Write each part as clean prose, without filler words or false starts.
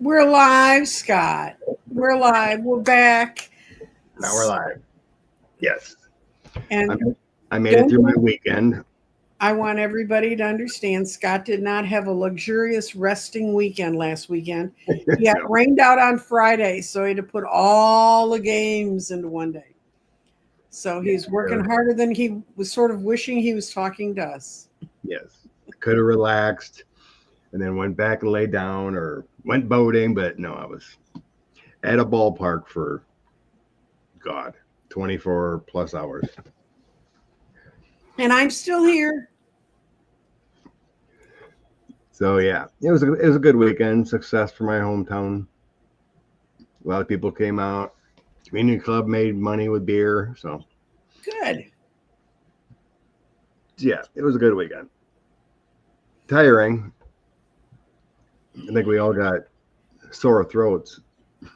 We're live, Scott. We're live. We're back. Now we're live. Yes. And I made it through my weekend. I want everybody to understand Scott did not have a luxurious resting weekend last weekend. He got rained out on Friday, so he had to put all the games into one day. So he's working harder than he was sort of wishing he was talking to us. Yes. Could have relaxed and then went back and laid down or went boating, but no, I was at a ballpark for 24 plus hours. And I'm still here. So yeah, it was a good weekend. Success for my hometown. A lot of people came out. Community club made money with beer. So good. Yeah, it was a good weekend. Tiring. I think we all got sore throats.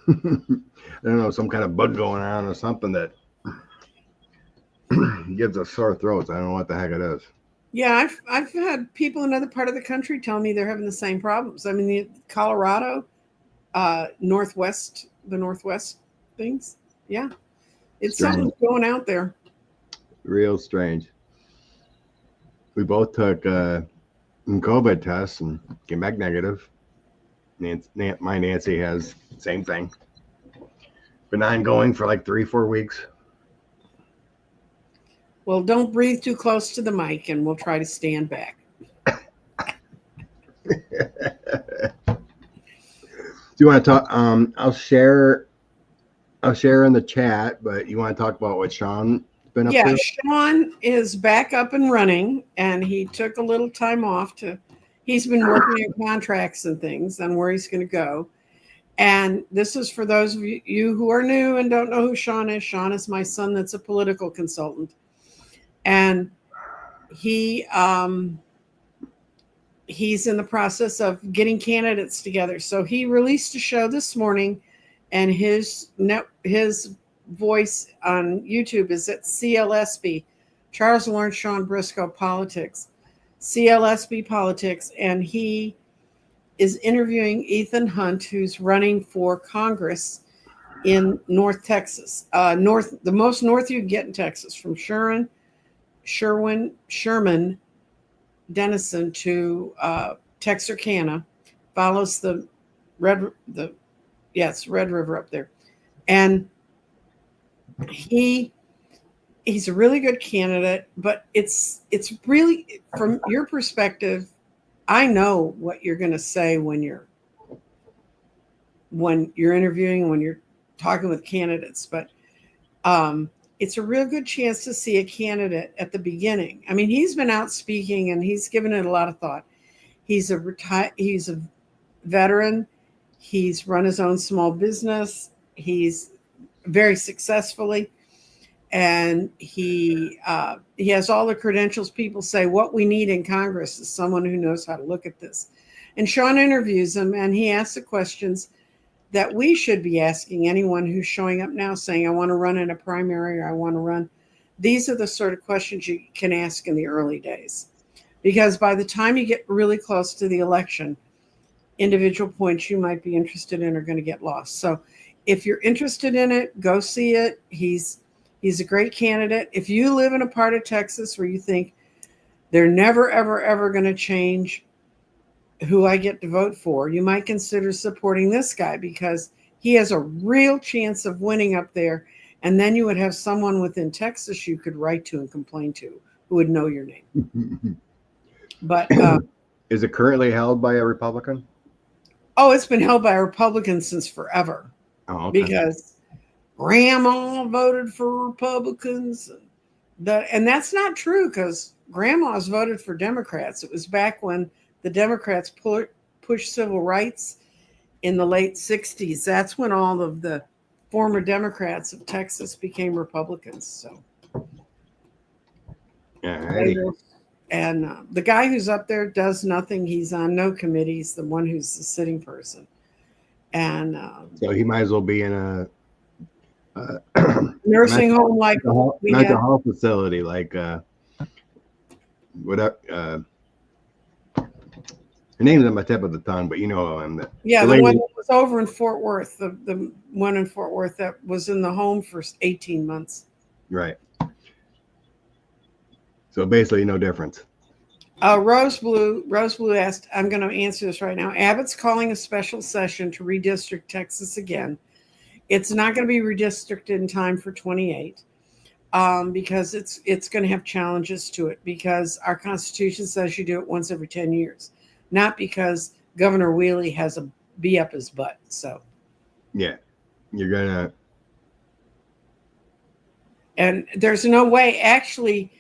I don't know, some kind of bug going on or something that gives us sore throats. I don't know what the heck it is. Yeah, I've had people in other part of the country tell me they're having the same problems. I mean, Colorado, the Northwest things. Yeah, it's something going out there. Real strange. We both took COVID tests and came back negative. My Nancy has same thing. Been ongoing for like 3-4 weeks. Well, don't breathe too close to the mic, and we'll try to stand back. Do you want to talk? I'll share in the chat, but you want to talk about what Sean's been up to? Yeah, Sean is back up and running, and he took a little time off he's been working on contracts and things and where he's going to go. And this is for those of you who are new and don't know who Sean is. Sean is my son that's a political consultant. And he's in the process of getting candidates together. So he released a show this morning, and his voice on YouTube is at CLSB, Charles Lawrence Sean Briscoe Politics, CLSB Politics, and he is interviewing Ethan Hunt, who's running for Congress in North Texas. The most north you can get in Texas, from Sherman, Denison to Texarkana, follows the Red River up there. And he's a really good candidate, but it's really, from your perspective, I know what you're going to say when you're interviewing, when you're talking with candidates, but it's a real good chance to see a candidate at the beginning. I mean, he's been out speaking and he's given it a lot of thought. He's a veteran. He's run his own small business. He's very successfully, and he has all the credentials. People say what we need in Congress is someone who knows how to look at this. And Sean interviews him, and he asks the questions that we should be asking anyone who's showing up now saying, I want to run in a primary, or I want to run. These are the sort of questions you can ask in the early days, because by the time you get really close to the election, individual points you might be interested in are going to get lost. So if you're interested in it, go see it. He's a great candidate. If you live in a part of Texas where you think they're never, ever, ever going to change who I get to vote for, you might consider supporting this guy, because he has a real chance of winning up there. And then you would have someone within Texas you could write to and complain to who would know your name. But is it currently held by a Republican? Oh, it's been held by a Republican since forever. Oh, okay. Because Grandma voted for Republicans. And that's not true, because Grandma's voted for Democrats. It was back when the Democrats pushed civil rights in the late 60s. That's when all of the former Democrats of Texas became Republicans. So, and the guy who's up there does nothing. He's on no committees. The one who's the sitting person, and so he might as well be in a nursing home, like mental health facility, like whatever. Her name's on my tip of the tongue, but you know the the lady. one that was over in Fort Worth, the one in Fort Worth that was in the home for 18 months. Right. So basically, no difference. Rose Blue asked, I'm going to answer this right now. Abbott's calling a special session to redistrict Texas again. It's not going to be redistricted in time for 28 because it's going to have challenges to it because our Constitution says you do it once every 10 years, not because Governor Wheelie has a bee up his butt. So, yeah, you're going to. And there's no way, actually,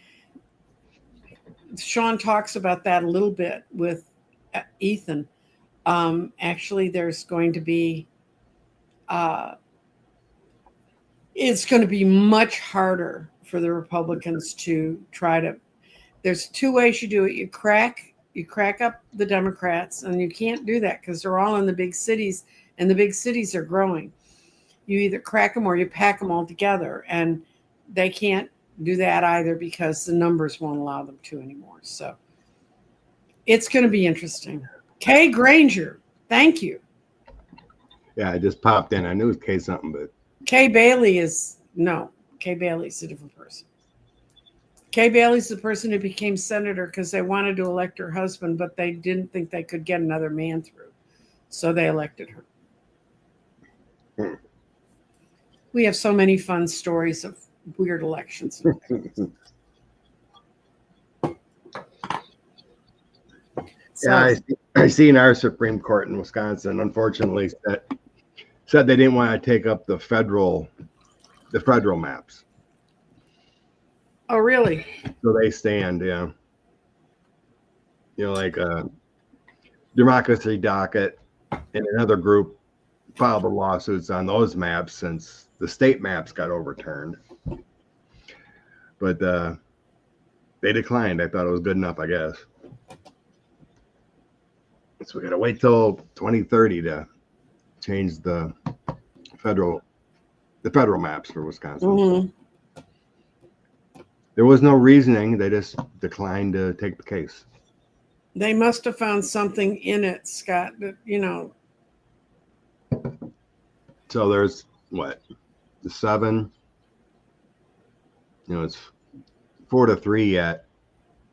Sean talks about that a little bit with Ethan. Actually, there's going to be, it's going to be much harder for the Republicans to try to. There's two ways you do it. You crack up the Democrats, and you can't do that because they're all in the big cities, and the big cities are growing. You either crack them or you pack them all together, and they can't do that either because the numbers won't allow them to anymore. So it's going to be interesting. Kay Granger, thank you. Yeah, I just popped in. I knew it was Kay something, but Kay Bailey's a different person. Kay Bailey's the person who became senator because they wanted to elect her husband, but they didn't think they could get another man through. So they elected her. We have so many fun stories of weird elections. yeah, I seen our Supreme Court in Wisconsin, unfortunately, said they didn't want to take up the federal maps. Oh, really? So they stand, yeah. Like a democracy docket and another group filed the lawsuits on those maps since the state maps got overturned. But they declined. I thought it was good enough, I guess. So we got to wait till 2030 to change the federal maps for Wisconsin. Mm-hmm. There was no reasoning. They just declined to take the case. They must have found something in it, Scott, that, So there's the 7. It's 4-3 at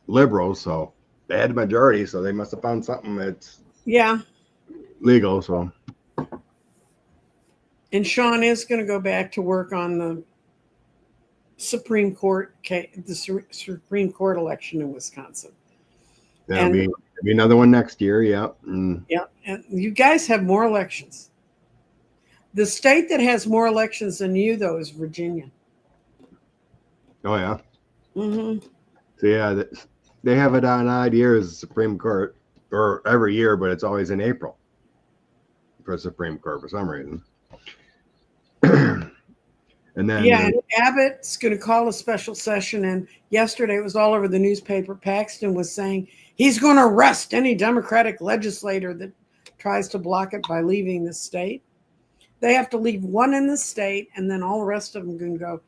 liberals, so they had a majority, so they must have found something that's legal. So, and Sean is going to go back to work on the Supreme Court election in Wisconsin. There'll be another one next year. Yeah. Yeah, and you guys have more elections. The state that has more elections than you, though, is Virginia. Oh yeah. Mm-hmm. So yeah, they have it on odd years, Supreme Court, or every year, but it's always in April for Supreme Court for some reason. And then and Abbott's going to call a special session. And yesterday it was all over the newspaper. Paxton was saying he's going to arrest any Democratic legislator that tries to block it by leaving the state. They have to leave one in the state, and then all the rest of them can go.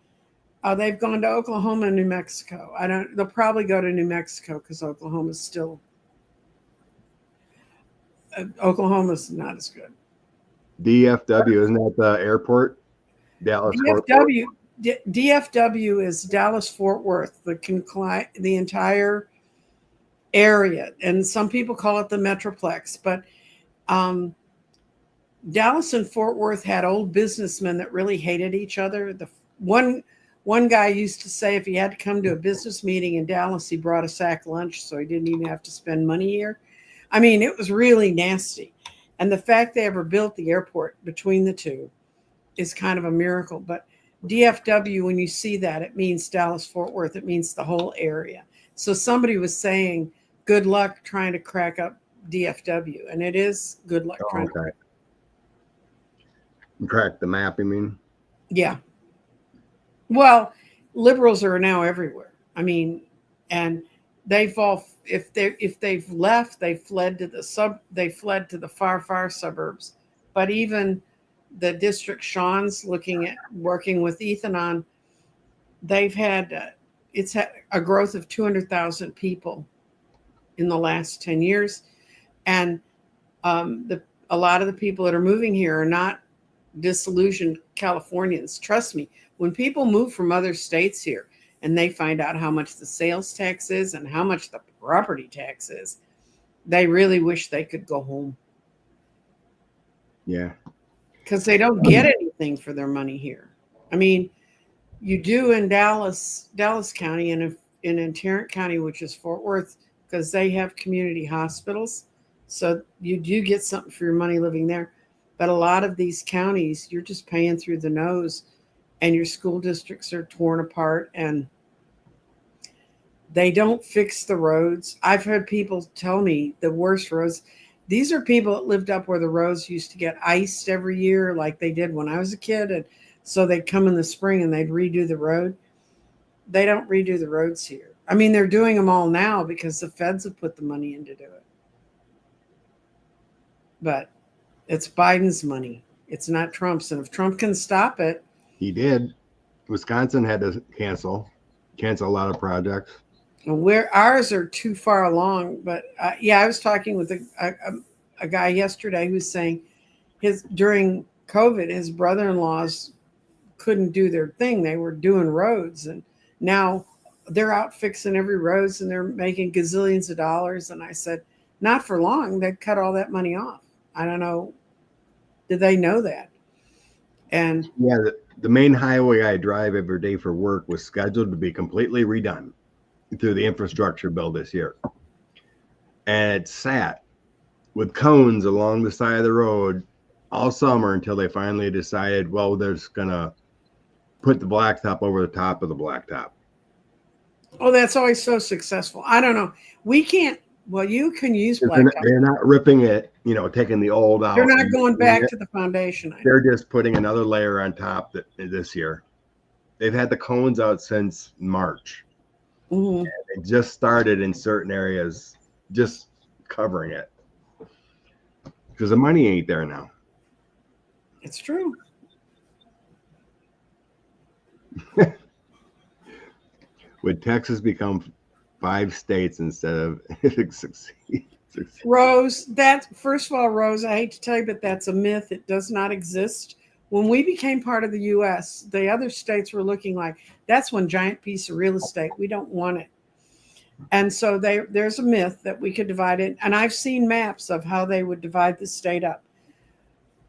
They've gone to Oklahoma and New Mexico. They'll probably go to New Mexico because Oklahoma's not as good. DFW, isn't that the airport? Dallas. DFW is Dallas Fort Worth, the entire area, and some people call it the Metroplex. But Dallas and Fort Worth had old businessmen that really hated each other. The one guy used to say if he had to come to a business meeting in Dallas, he brought a sack lunch, so he didn't even have to spend money here. I mean, it was really nasty. And the fact they ever built the airport between the two is kind of a miracle. But DFW, when you see that, it means Dallas-Fort Worth. It means the whole area. So somebody was saying, good luck trying to crack up DFW. And it is good luck trying to crack the map, you mean? Yeah. Well, liberals are now everywhere. I mean, and they've all, if they've left, they fled to the far suburbs. But even the district Sean's working with Ethan on, they've had a growth of 200,000 people in the last 10 years. And a lot of the people that are moving here are not disillusioned Californians. Trust me, when people move from other states here and they find out how much the sales tax is and how much the property tax is, they really wish they could go home. Yeah. Because they don't get anything for their money here. I mean, you do in Dallas County, and in Tarrant County, which is Fort Worth, because they have community hospitals. So you do get something for your money living there. But a lot of these counties, you're just paying through the nose, and your school districts are torn apart, and they don't fix the roads. I've heard people tell me the worst roads. These are people that lived up where the roads used to get iced every year like they did when I was a kid. And so they'd come in the spring and they'd redo the road. They don't redo the roads here. I mean, they're doing them all now because the feds have put the money in to do it. But it's Biden's money. It's not Trump's. And if Trump can stop it. He did. Wisconsin had to cancel a lot of projects. Where ours are too far along, but I was talking with a guy yesterday who's saying during COVID, his brother-in-laws couldn't do their thing. They were doing roads, and now they're out fixing every roads and they're making gazillions of dollars. And I said, not for long. They'd cut all that money off. I don't know. Did they know that? And yeah, the main highway I drive every day for work was scheduled to be completely redone through the infrastructure bill this year. And it sat with cones along the side of the road all summer until they finally decided, well, they're just going to put the blacktop over the top of the blacktop. Oh, that's always so successful. I don't know. We can't, well, you can use blacktop. They're not ripping it, taking the old out. They're not going back to the foundation. They're just putting another layer on top this year. They've had the cones out since March. Mm-hmm. It just started in certain areas, just covering it because the money ain't there now. It's true. Would Texas become 5 states instead of succeed? Rose, first of all, Rose, I hate to tell you, but that's a myth. It does not exist. When we became part of the U.S., the other states were looking like, that's one giant piece of real estate. We don't want it. And so there's a myth that we could divide it. And I've seen maps of how they would divide the state up.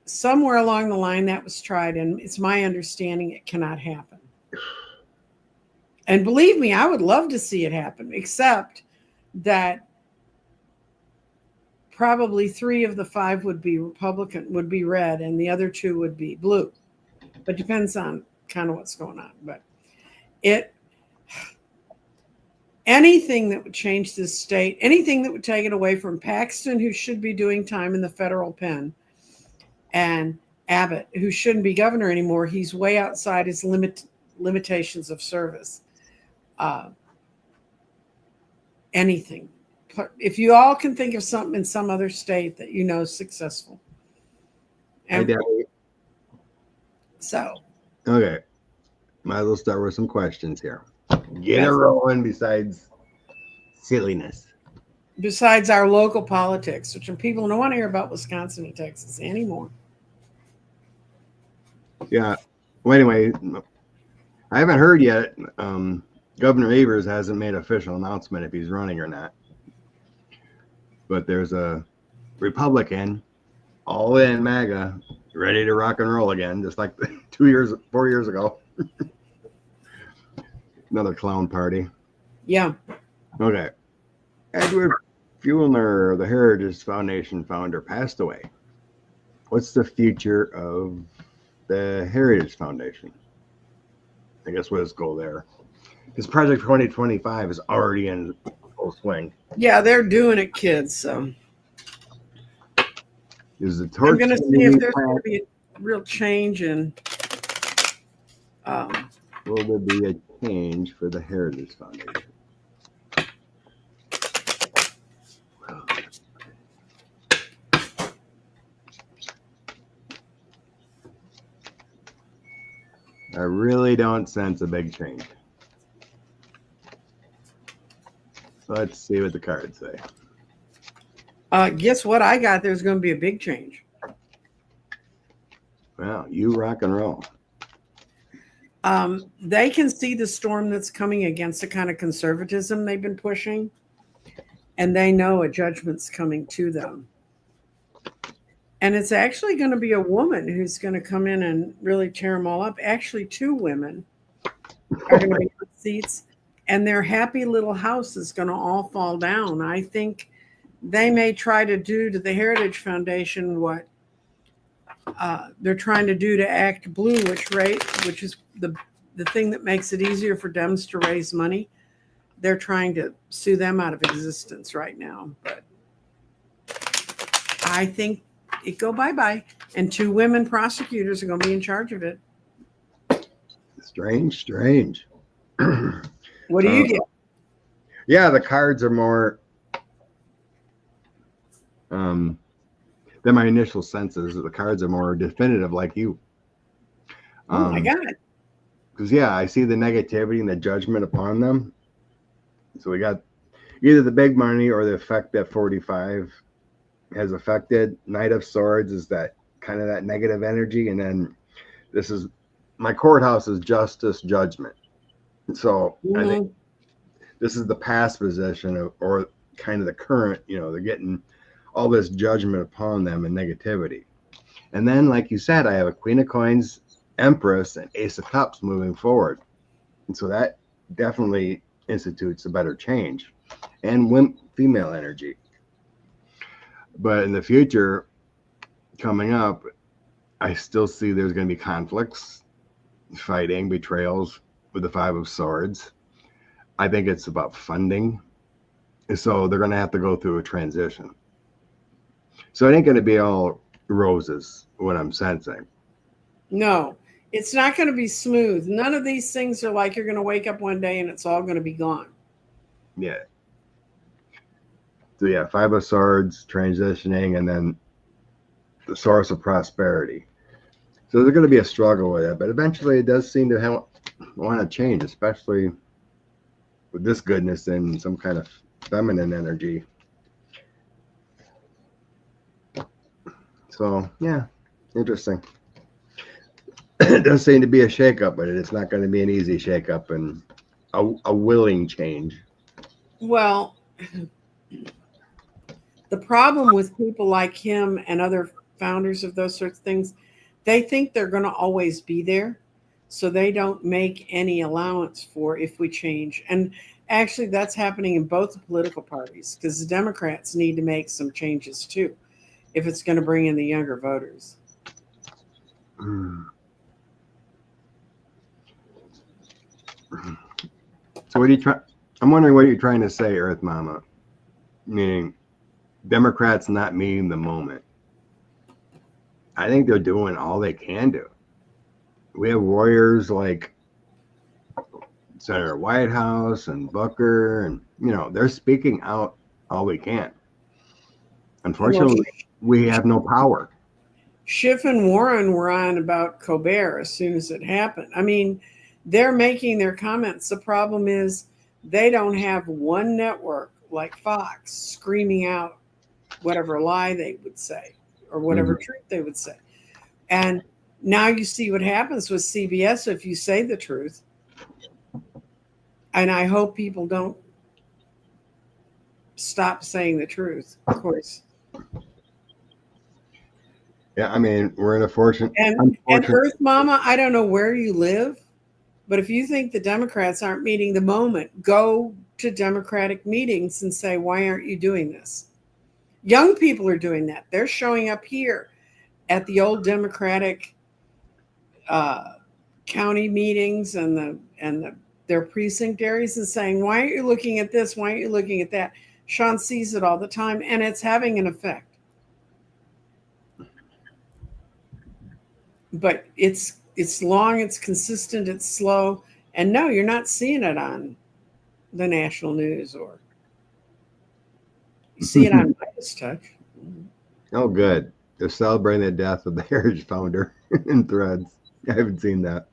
Somewhere along the line that was tried, and it's my understanding it cannot happen. And believe me, I would love to see it happen, except that probably 3 of the 5 would be Republican, would be red, and the other 2 would be blue. But depends on kind of what's going on. But anything that would change this state, anything that would take it away from Paxton, who should be doing time in the federal pen, and Abbott, who shouldn't be governor anymore. He's way outside his limitations of service. Anything. If you all can think of something in some other state that you know is successful. And so. Okay. Might as well start with some questions here. Get it rolling besides silliness. Besides our local politics, which people don't want to hear about Wisconsin and Texas anymore. Yeah. Well, anyway, I haven't heard yet. Governor Evers hasn't made an official announcement if he's running or not. But there's a Republican, all in MAGA, ready to rock and roll again, just like 4 years ago. Another clown party. Yeah. Okay. Edward Fuellner, the Heritage Foundation founder, passed away. What's the future of the Heritage Foundation? I guess what is goal there? His Project 2025 is already in full swing. Yeah, they're doing it, kids. So is the torch? I'm going to see if there's going to be a real change in. Will there be a change for the Heritage Foundation? I really don't sense a big change. So let's see what the cards say. Guess what I got? There's going to be a big change. Well, you rock and roll. They can see the storm that's coming against the kind of conservatism they've been pushing, and they know a judgment's coming to them. And it's actually going to be a woman who's going to come in and really tear them all up. Actually, two women are going to be on seats, and their happy little house is going to all fall down. I think they may try to do to the Heritage Foundation what they're trying to do to Act Blue, which is the thing that makes it easier for Dems to raise money. They're trying to sue them out of existence right now. But I think it go bye-bye, and two women prosecutors are going to be in charge of it. Strange. What do you get? Yeah, the cards are more than my initial senses. The cards are more definitive, like you. Oh my God. Because, yeah, I see the negativity and the judgment upon them. So we got either the big money or the effect that 45 has affected. Knight of Swords is that kind of that negative energy. And then this is my courthouse is justice, judgment. So I think this is the past position or kind of the current, they're getting all this judgment upon them and negativity. And then, like you said, I have a Queen of Coins, Empress, and Ace of Cups moving forward. And so that definitely institutes a better change and female energy. But in the future, coming up, I still see there's going to be conflicts, fighting, betrayals with the Five of Swords. I think it's about funding. So they're going to have to go through a transition. So it ain't going to be all roses, what I'm sensing. No, it's not going to be smooth. None of these things are like you're going to wake up one day and it's all going to be gone. Yeah. So yeah, Five of Swords, transitioning, and then the source of prosperity. So there's going to be a struggle with it, but eventually it does seem to want to change, especially with this goodness and some kind of feminine energy. So yeah, interesting. It does seem to be a shakeup, but it's not going to be an easy shakeup and a willing change. Well, the problem with people like him and other founders of those sorts of things, they think they're going to always be there. So they don't make any allowance for if we change. And actually, that's happening in both the political parties because the Democrats need to make some changes too if it's going to bring in the younger voters. So what are you trying? I'm wondering what you're trying to say, Earth Mama. Meaning, Democrats not meeting the moment. I think they're doing all they can do. We have warriors like Senator Whitehouse and Booker, and they're speaking out all they can. Unfortunately, we have no power. Schiff and Warren were on about Colbert as soon as it happened. I mean, they're making their comments. The problem is they don't have one network like Fox screaming out whatever lie they would say or whatever truth they would say. And now you see what happens with CBS if you say the truth. And I hope people don't stop saying the truth, of course. Yeah, I mean, we're in a fortunate. And Earth Mama, I don't know where you live, but if you think the Democrats aren't meeting the moment, go to Democratic meetings and say, why aren't you doing this? Young people are doing that. They're showing up here at the old Democratic county meetings and their precinct areas and saying, why aren't you looking at this? Why aren't you looking at that? Sean sees it all the time, and it's having an effect. But it's long, it's consistent, it's slow. And no, you're not seeing it on the national news or you see it on Midas Touch. Oh, good. They're celebrating the death of the Heritage founder in Threads. I haven't seen that.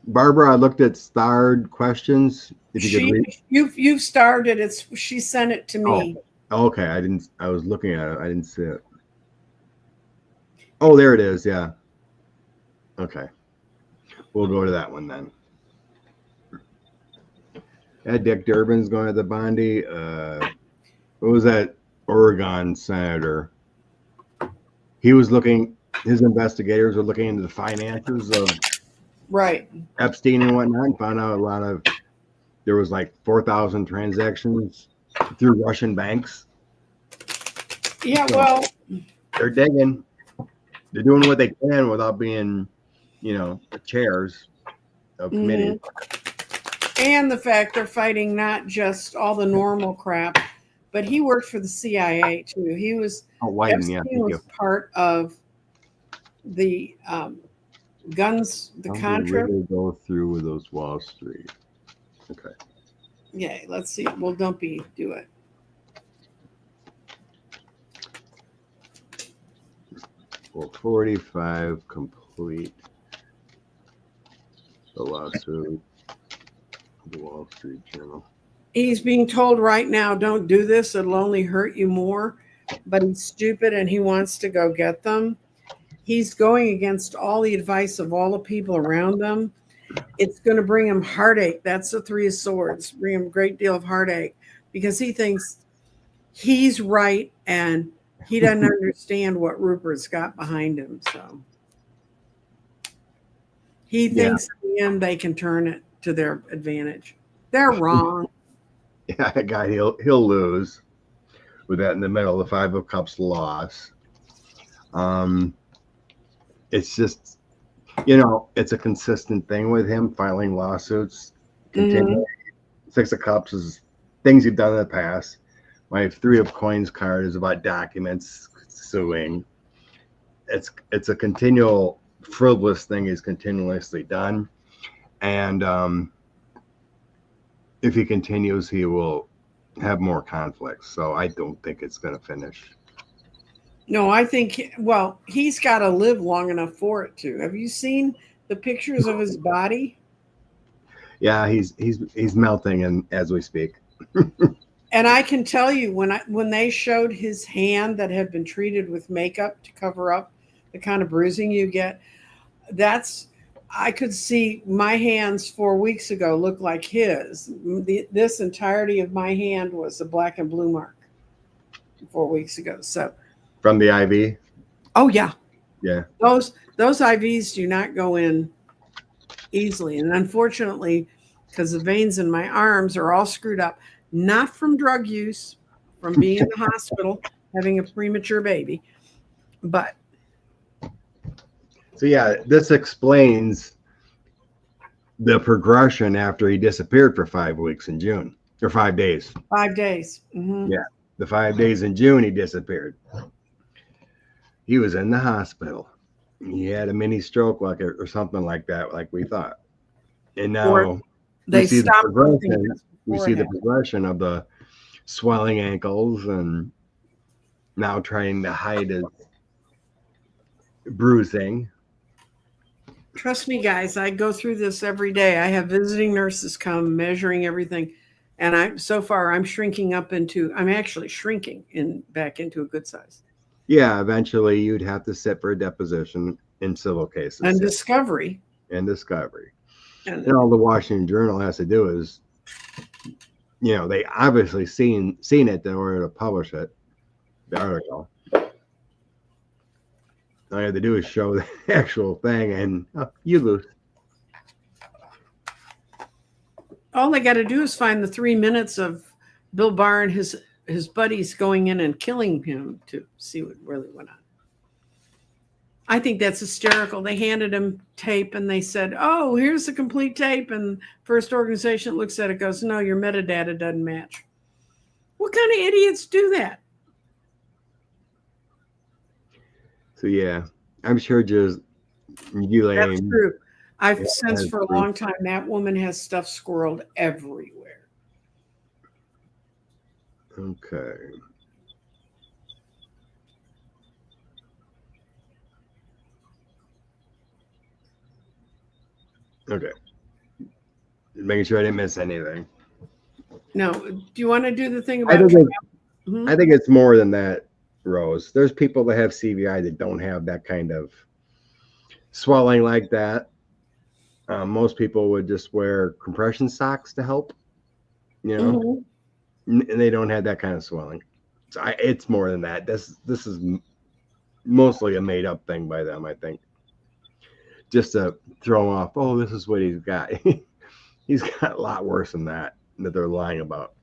Barbara, I looked at starred questions. If you could read. You've started. She sent it to me. Oh, okay. I was looking at it. I didn't see it. Oh, there it is. Yeah. Okay. We'll go to that one then. Dick Durbin's going to the Bondi. What was that Oregon senator? He was looking, his investigators were looking into the finances of Epstein and whatnot, and found out there was like 4,000 transactions through Russian banks. Yeah, so well, they're digging. They're doing what they can without being, chairs of committees. And the fact they're fighting not just all the normal crap, but he worked for the CIA too. He was Epstein was part of the guns, the Contra. Really go through with those Wall Street. Okay. Yeah, let's see. Well, don't do it. Well, 45 complete the lawsuit. The Wall Street Journal. He's being told right now, don't do this. It'll only hurt you more. But he's stupid and he wants to go get them. He's going against all the advice of all the people around them. It's going to bring him heartache. That's the Three of Swords. Bring him a great deal of heartache because he thinks he's right and he doesn't understand what Rupert's got behind him. So he thinks in the end they can turn it to their advantage. They're wrong. Yeah, that guy, he'll lose with that in the middle. The Five of Cups loss. It's just, it's a consistent thing with him filing lawsuits. Six of Cups is things he's done in the past. My Three of Coins card is about documents suing. It's a continual frivolous thing he's continuously done. And if he continues, he will have more conflicts. So I don't think it's going to finish. No, I think, he's got to live long enough for it to. Have you seen the pictures of his body? Yeah, he's melting as we speak. And I can tell you when they showed his hand that had been treated with makeup to cover up the kind of bruising you get, I could see my hands 4 weeks ago look like his. This entirety of my hand was a black and blue mark 4 weeks ago. So from the IV? Oh yeah. Yeah. Those IVs do not go in easily. And unfortunately, because the veins in my arms are all screwed up, not from drug use, from being in the hospital, having a premature baby, but. So yeah, this explains the progression after he disappeared for 5 weeks in June, or 5 days. 5 days. Mm-hmm. Yeah, the 5 days in June he disappeared. He was in the hospital. He had a mini stroke or something like that, like we thought. And now we see the progression of the swelling ankles and now trying to hide his bruising. Trust me, guys, I go through this every day. I have visiting nurses come measuring everything. And I'm actually shrinking back into a good size. Yeah, eventually you'd have to sit for a deposition in civil cases. And discovery. And all the Washington Journal has to do is, they obviously seen it in order to publish it, the article. All you have to do is show the actual thing and you lose. All they got to do is find the 3 minutes of Bill Barr and his buddies going in and killing him to see what really went on. I think that's hysterical. They handed him tape and they said, oh, here's the complete tape. And first organization looks at it, goes, no, your metadata doesn't match. What kind of idiots do that? So, yeah, I'm sure just That's true. I've sensed for a long time that woman has stuff squirreled everywhere. Okay. Okay. making sure I didn't miss anything. No. Do you want to do the thing I about? think, Mhm. I think it's more than that, Rose. There's people that have CVI that don't have that kind of swelling like that. Most people would just wear compression socks to help, you know, Mhm. and they don't have that kind of swelling. So it's more than that. This is mostly a made up thing by them, I think, just to throw off. Oh, this is what he's got. He's got a lot worse than that they're lying about,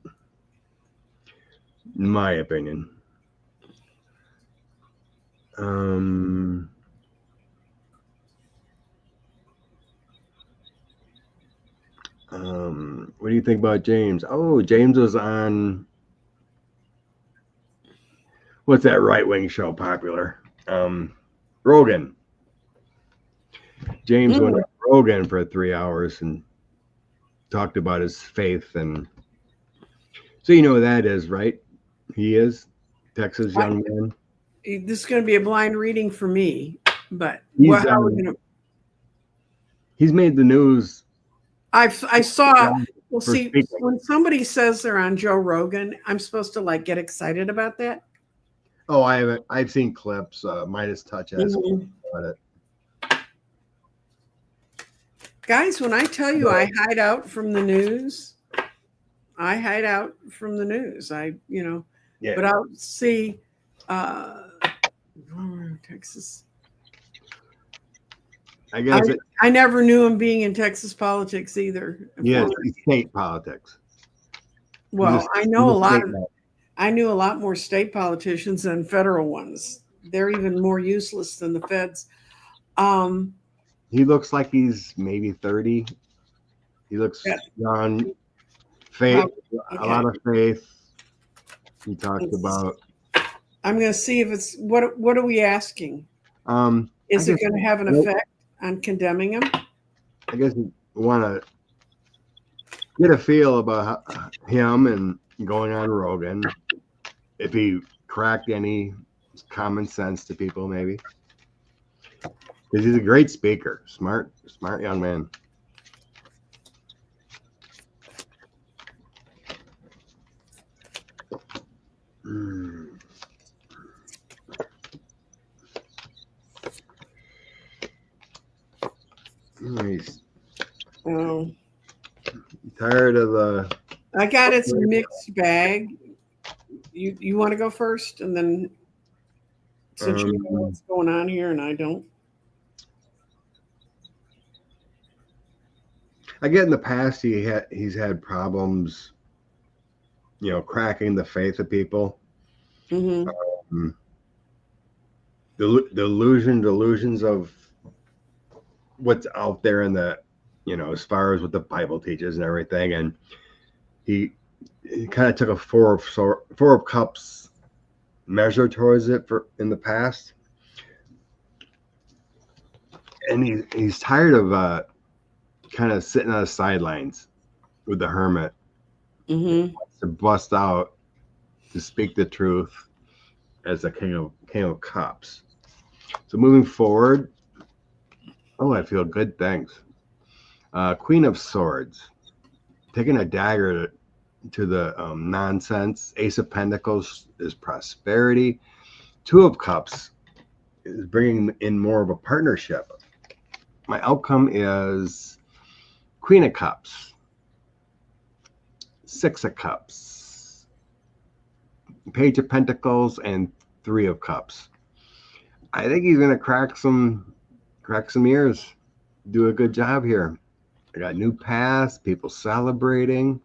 in my opinion. What do you think about James? Oh, James was on what's that right wing show popular? Rogan. James went on Rogan for 3 hours and talked about his faith, and so you know who that is, right? He is Texas young man. This is going to be a blind reading for me, but He's how are we going to? He's made the news. I saw. Well, for see, speaking. when somebody says they're on Joe Rogan, I'm supposed to like get excited about that. Oh, I haven't. I've seen clips. Midas Touch has about it. Guys, when I tell you I hide out from the news, I hide out from the news. Yeah. But I'll see Texas. I guess I never knew him being in Texas politics either. Yes, state politics. Well, I know a lot. I knew a lot more state politicians than federal ones. They're even more useless than the feds. He looks like he's maybe 30. He looks young, faith, a lot of faith. He talked about. I'm going to see if it's what are we asking? Is it going to have an effect on condemning him? I guess we want to get a feel about him and going on Rogan. If he cracked any common sense to people, maybe. Because he's a great speaker, smart young man. Nice. Oh. Tired of the. I got it's a mixed bag. You want to go first, and then since you know what's going on here, and I don't. I get in the past he's had problems, cracking the faith of people. Mm-hmm. Delusions of what's out there in the, as far as what the Bible teaches and everything. And he kind of took a four of cups measure towards it in the past. And he's tired of kind of sitting on the sidelines with the hermit. Mm-hmm. To bust out, to speak the truth as the king of cups. So moving forward, I feel good, thanks. Queen of Swords, taking a dagger to the nonsense. Ace of Pentacles is prosperity. Two of Cups is bringing in more of a partnership. My outcome is Queen of Cups, Six of Cups, Page of Pentacles, and Three of Cups. I think he's going to crack some ears, do a good job here. I got new past, people celebrating,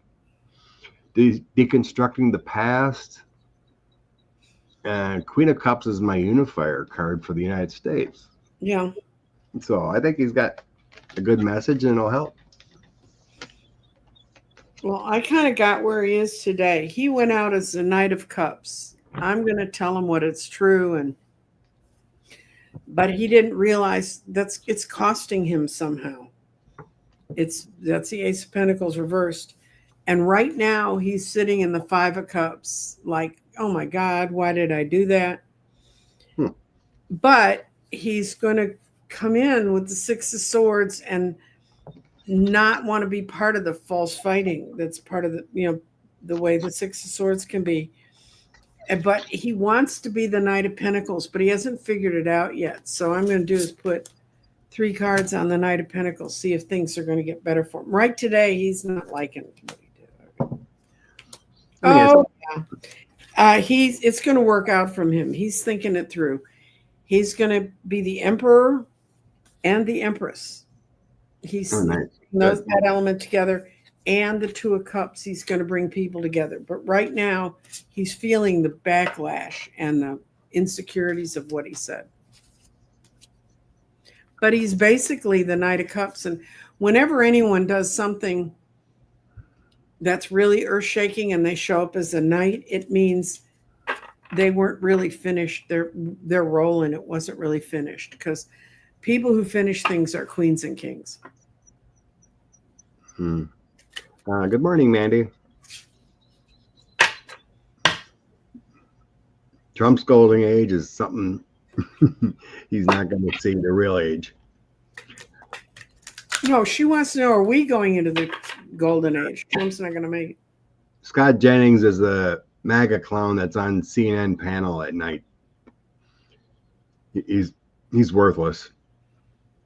deconstructing the past. And Queen of Cups is my unifier card for the United States. Yeah. So I think he's got a good message and it'll help. Well, I kind of got where he is today. He went out as the Knight of Cups. I'm going to tell him what it's true, but he didn't realize it's costing him somehow. That's the Ace of Pentacles reversed. And right now he's sitting in the Five of Cups like, oh my God, why did I do that? But he's going to come in with the Six of Swords, and not want to be part of the false fighting that's part of the way the Six of Swords can be. But he wants to be the Knight of Pentacles, but he hasn't figured it out yet. So I'm going to do is put 3 cards on the Knight of Pentacles, see if things are going to get better for him. Right today, he's not liking what he did. Oh, yeah. It's going to work out from him. He's thinking it through. He's going to be the Emperor and the Empress. He's knows that element together, and the Two of Cups. He's going to bring people together. But right now, he's feeling the backlash and the insecurities of what he said. But he's basically the Knight of Cups. And whenever anyone does something that's really earth-shaking and they show up as a knight, it means they weren't really finished. Their role in it wasn't really finished, because people who finish things are queens and kings. Good morning, Mandy. Trump's golden age is something he's not going to see the real age. No, she wants to know, are we going into the golden age? Trump's not going to make it. Scott Jennings is the MAGA clown that's on CNN panel at night. He's worthless.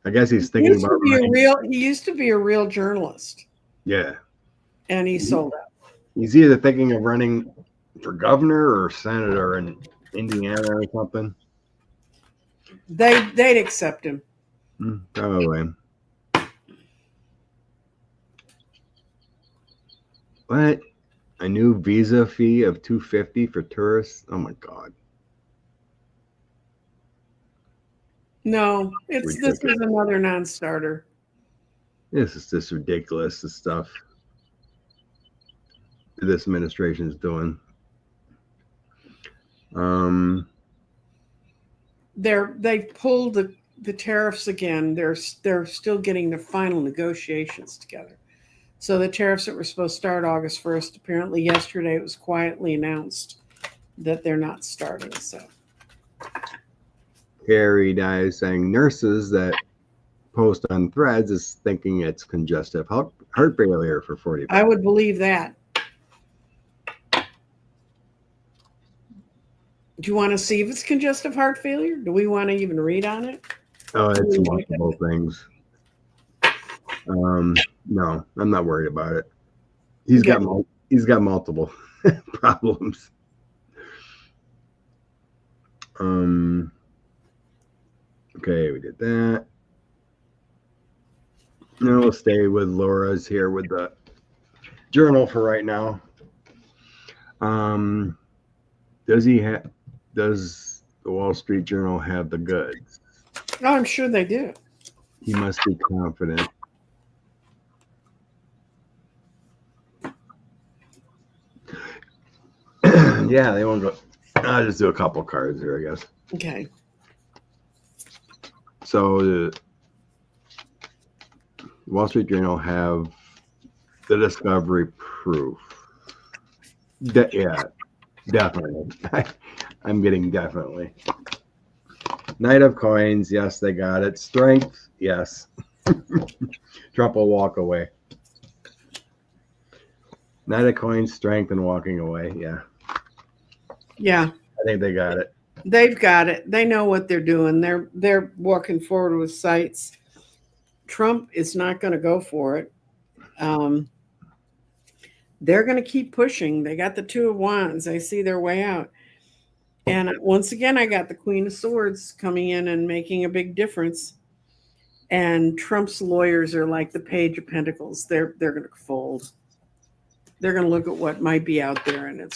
I guess he's thinking about he used to be a real journalist. Yeah. And he sold out. He's either thinking of running for governor or senator in Indiana or something. They'd accept him. Probably. What? A new visa fee of $250 for tourists? Oh my God. No, this is another non-starter. This is just ridiculous, the stuff this administration is doing. They pulled the tariffs again. They're still getting the final negotiations together. So the tariffs that were supposed to start August 1st, apparently yesterday it was quietly announced that they're not starting. So Harry Dies saying nurses that post on Threads is thinking it's congestive heart failure for 40. I would believe that. Do you want to see if it's congestive heart failure? Do we want to even read on it? Oh, it's multiple things. No, I'm not worried about it. He's got multiple problems. Okay, we did that. Now we'll stay with Laura's here with the journal for right now. Does the Wall Street Journal have the goods? Oh, I'm sure they do. He must be confident. Yeah, they won't go. I'll just do a couple cards here, I guess. Okay. So the Wall Street Journal have the discovery proof. Yeah, definitely. I'm getting definitely. Knight of Coins, yes, they got it. Strength, yes. Trump will walk away. Knight of Coins, strength, and walking away, yeah. Yeah. I think they got it. They've got it. They know what they're doing. They're walking forward with sights. Trump is not going to go for it. They're going to keep pushing. They got the Two of Wands. They see their way out. And once again, I got the Queen of Swords coming in and making a big difference. And Trump's lawyers are like the Page of Pentacles. They're going to fold. They're going to look at what might be out there, and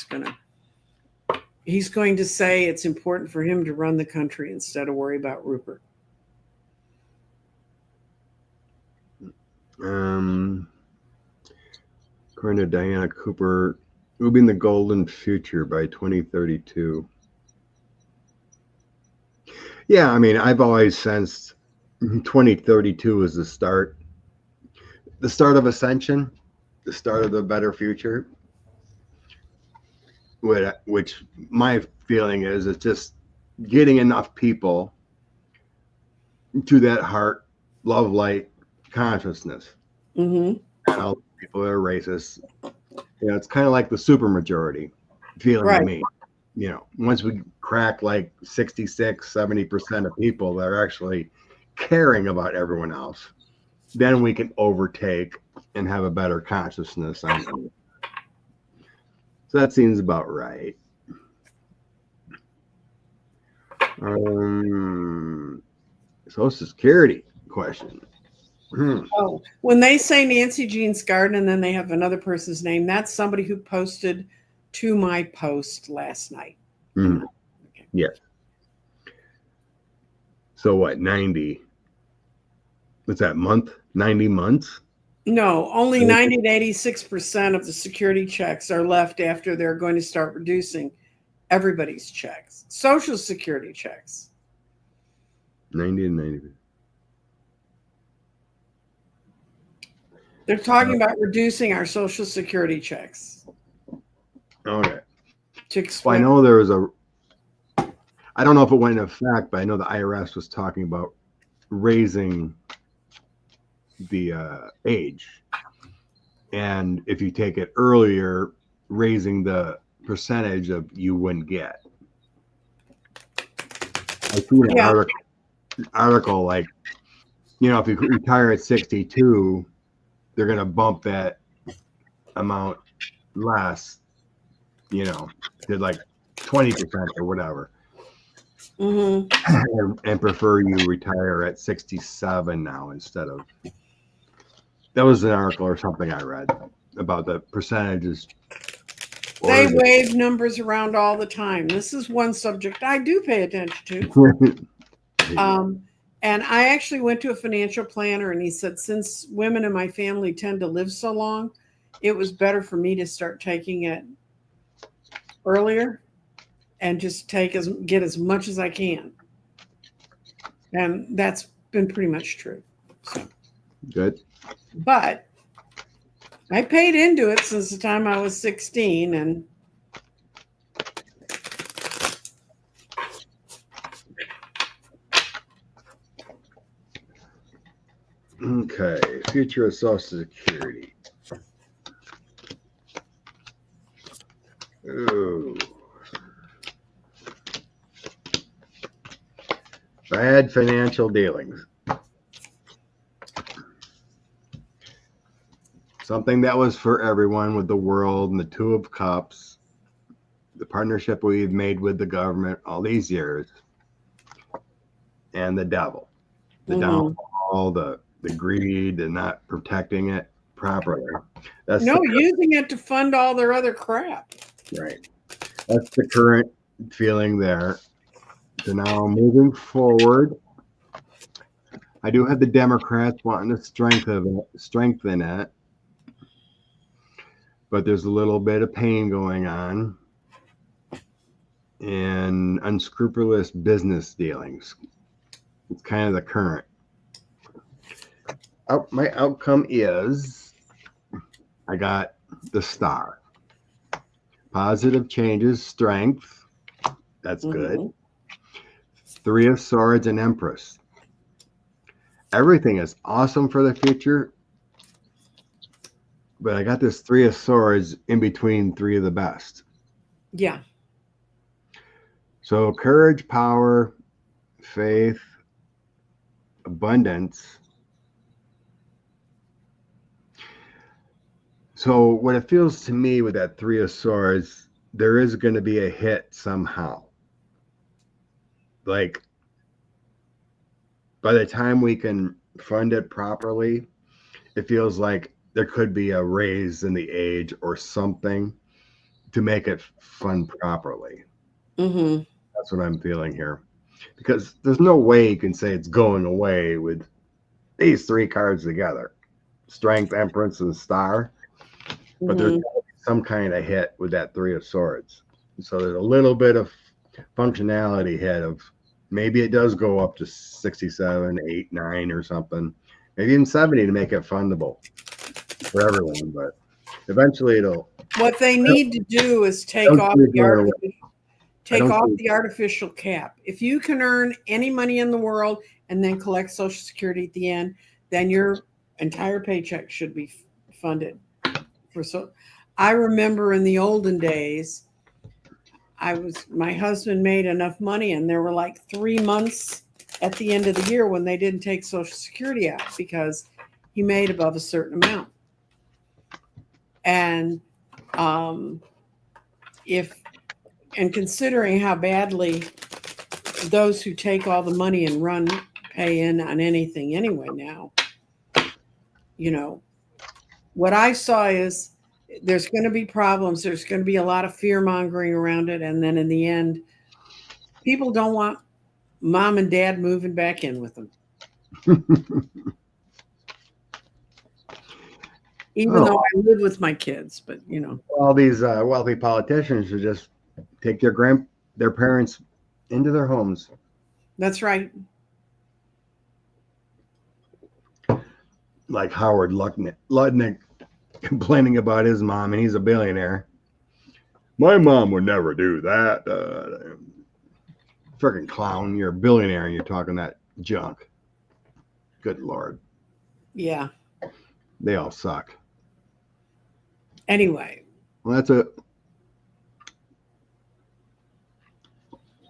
he's going to say it's important for him to run the country instead of worry about Rupert. According to Diana Cooper, moving the golden future by 2032. Yeah, I mean, I've always sensed 2032 is the start of ascension, the start of the better future. Which my feeling is it's just getting enough people to that heart, love, light consciousness. Mm-hmm. And all the people that are racist. It's kind of like the supermajority feeling Right. to me. Once we crack like 66, 70% of people that are actually caring about everyone else, then we can overtake and have a better consciousness on it. So that seems about right. Social Security question. Oh, when they say Nancy Jean's Garden and then they have another person's name, that's somebody who posted to my post last night. Okay. Yes. So what, 90? What's that, month? 90 months? No, only 90 to 86% of the security checks are left after they're going to start reducing everybody's checks. Social Security checks. 90 to 90. They're talking about reducing our Social Security checks. Okay. Well, I know there was I don't know if it went into effect, but I know the IRS was talking about raising the age. And if you take it earlier, raising the percentage of you wouldn't get. I see an article like, if you retire at 62, they're going to bump that amount less, to like 20% or whatever. Mm-hmm. And prefer you retire at 67 now instead of. That was an article or something I read about the percentages. They wave numbers around all the time. This is one subject I do pay attention to. And I actually went to a financial planner and he said, since women in my family tend to live so long, it was better for me to start taking it earlier and just get as much as I can. And that's been pretty much true. So. Good. But I paid into it since the time I was 16 and okay, future of Social Security. Ooh. Bad financial dealings. Something that was for everyone with the world and the Two of Cups, the partnership we've made with the government all these years, and the devil, the downfall, the greed, and not protecting it properly. Using it to fund all their other crap. Right. That's the current feeling there. So now moving forward, I do have the Democrats wanting to strengthen it. But there's a little bit of pain going on and unscrupulous business dealings. It's kind of the current. My outcome is I got the Star. Positive changes, strength. That's good. Three of Swords and Empress. Everything is awesome for the future. But I got this Three of Swords in between three of the best. Yeah. So courage, power, faith, abundance. So what it feels to me with that Three of Swords, there is going to be a hit somehow. Like by the time we can fund it properly, it feels like there could be a raise in the age or something to make it fund properly. That's what I'm feeling here. Because there's no way you can say it's going away with these three cards together. Strength, Empress, and Star. But there's some kind of hit with that Three of Swords. So there's a little bit of functionality hit of maybe it does go up to 67, 8, 9 or something. Maybe even 70 to make it fundable for everyone, but eventually it'll. What they need to do is take off the artificial cap. If you can earn any money in the world and then collect Social Security at the end, then you're entire paycheck should be funded for. So I remember in the olden days, my husband made enough money, and there were like 3 months at the end of the year when they didn't take Social Security out because he made above a certain amount. And considering how badly those who take all the money and run pay in on anything anyway now, what I saw is there's going to be problems. There's going to be a lot of fear mongering around it. And then in the end, people don't want mom and dad moving back in with them. Even though I live with my kids, but all these wealthy politicians should just take their parents into their homes. That's right. Like Howard Lutnick complaining about his mom, and he's a billionaire. My mom would never do that. Freaking clown! You're a billionaire, and you're talking that junk. Good Lord. Yeah. They all suck. Anyway. Well, that's a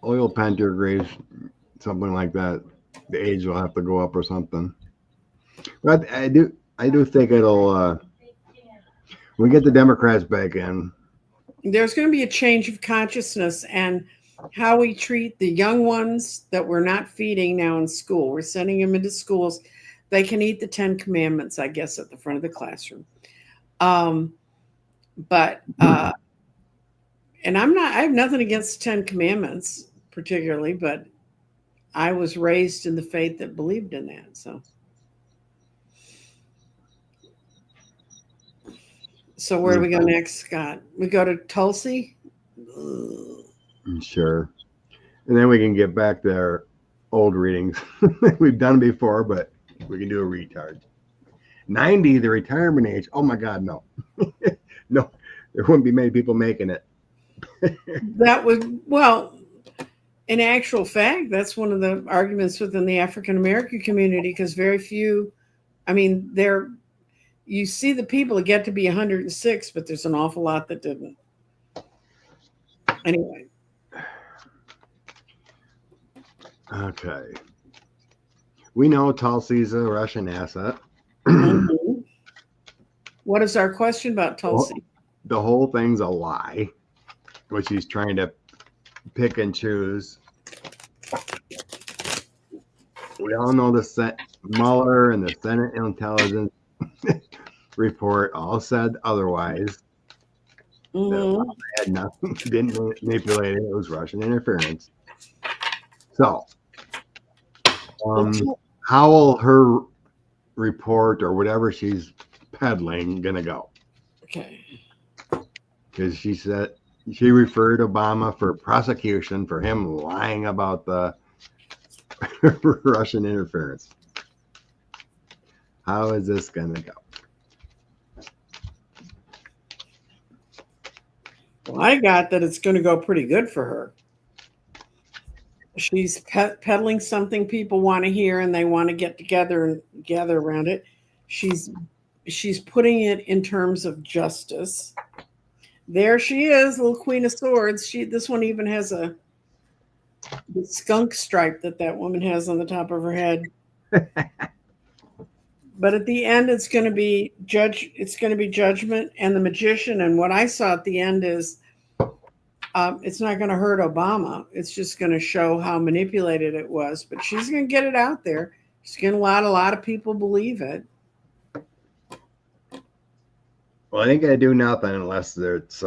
oil pantograph, something like that. The age will have to go up or something. But I do think it'll. When we get the Democrats back in, there's going to be a change of consciousness and how we treat the young ones that we're not feeding now in school. We're sending them into schools. They can eat the 10 Commandments, I guess, at the front of the classroom. And I have nothing against the 10 Commandments particularly, but I was raised in the faith that believed in that. So where do we go next, Scott? We go to Tulsi? Sure. And then we can get back to our old readings. We've done it before, but we can do a retard. 90, the retirement age. Oh my God, no. No, there wouldn't be many people making it. That would, well, in actual fact, that's one of the arguments within the African American community, because very few, you see the people that get to be 106, but there's an awful lot that didn't. Anyway. Okay. We know Tulsi's a Russian asset. Mm-hmm. What is our question about Tulsi? The whole thing's a lie, which he's trying to pick and choose. We all know the Mueller and the Senate Intelligence report all said otherwise. Mm-hmm. That had nothing, didn't manipulate it. It was Russian interference. So, how will her report or whatever she's peddling gonna go? Okay. Because she said she referred Obama for prosecution for him lying about the Russian interference. How is this gonna go? Well, I got that it's going to go pretty good for her. She's peddling something people want to hear, and they want to get together and gather around it. She's putting it in terms of justice. There she is, little Queen of Swords. This one even has the skunk stripe that woman has on the top of her head. But at the end, it's going to be judgment and the magician. And what I saw at the end is it's not going to hurt Obama. It's just going to show how manipulated it was. But she's going to get it out there. She's going to let a lot of people believe it. Well, I ain't going to do nothing unless it's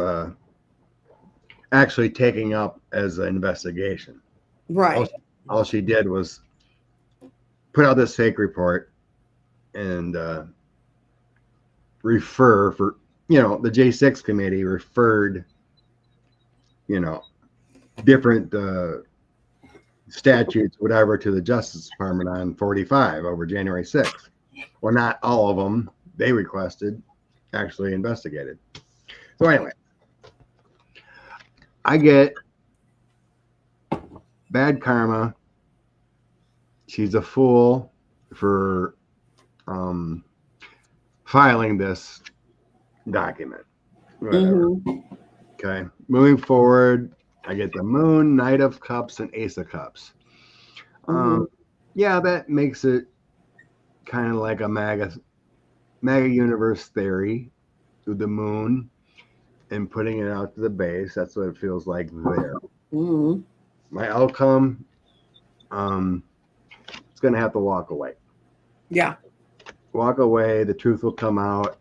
actually taking up as an investigation. Right. All she did was put out this fake report and refer for, the J6 committee referred, different statutes, whatever, to the Justice Department on 45 over January 6th. Well, not all of them they requested actually investigated. So anyway, I get bad karma. She's a fool for filing this document. Whatever. Mhm. Okay. Moving forward, I get the Moon, Knight of Cups, and Ace of Cups. Mhm. Yeah, that makes it kind of like a MAGA universe theory with the Moon and putting it out to the base. That's what it feels like there. Mhm. My outcome, it's going to have to walk away. Yeah. Walk away. The truth will come out,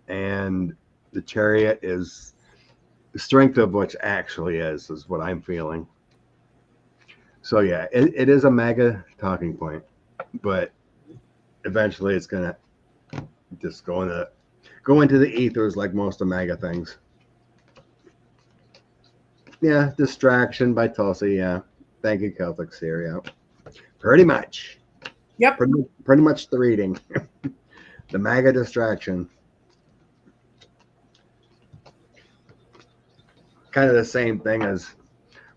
and the Chariot is the strength of what actually is what I'm feeling. So yeah, it is a MAGA talking point, but eventually it's gonna just go into the ethers like most of MAGA things. Yeah, Distraction by Tulsi. Yeah, thank you, Celtics here. Yeah, pretty much. Yep. Pretty much the reading. The MAGA Distraction. Kind of the same thing as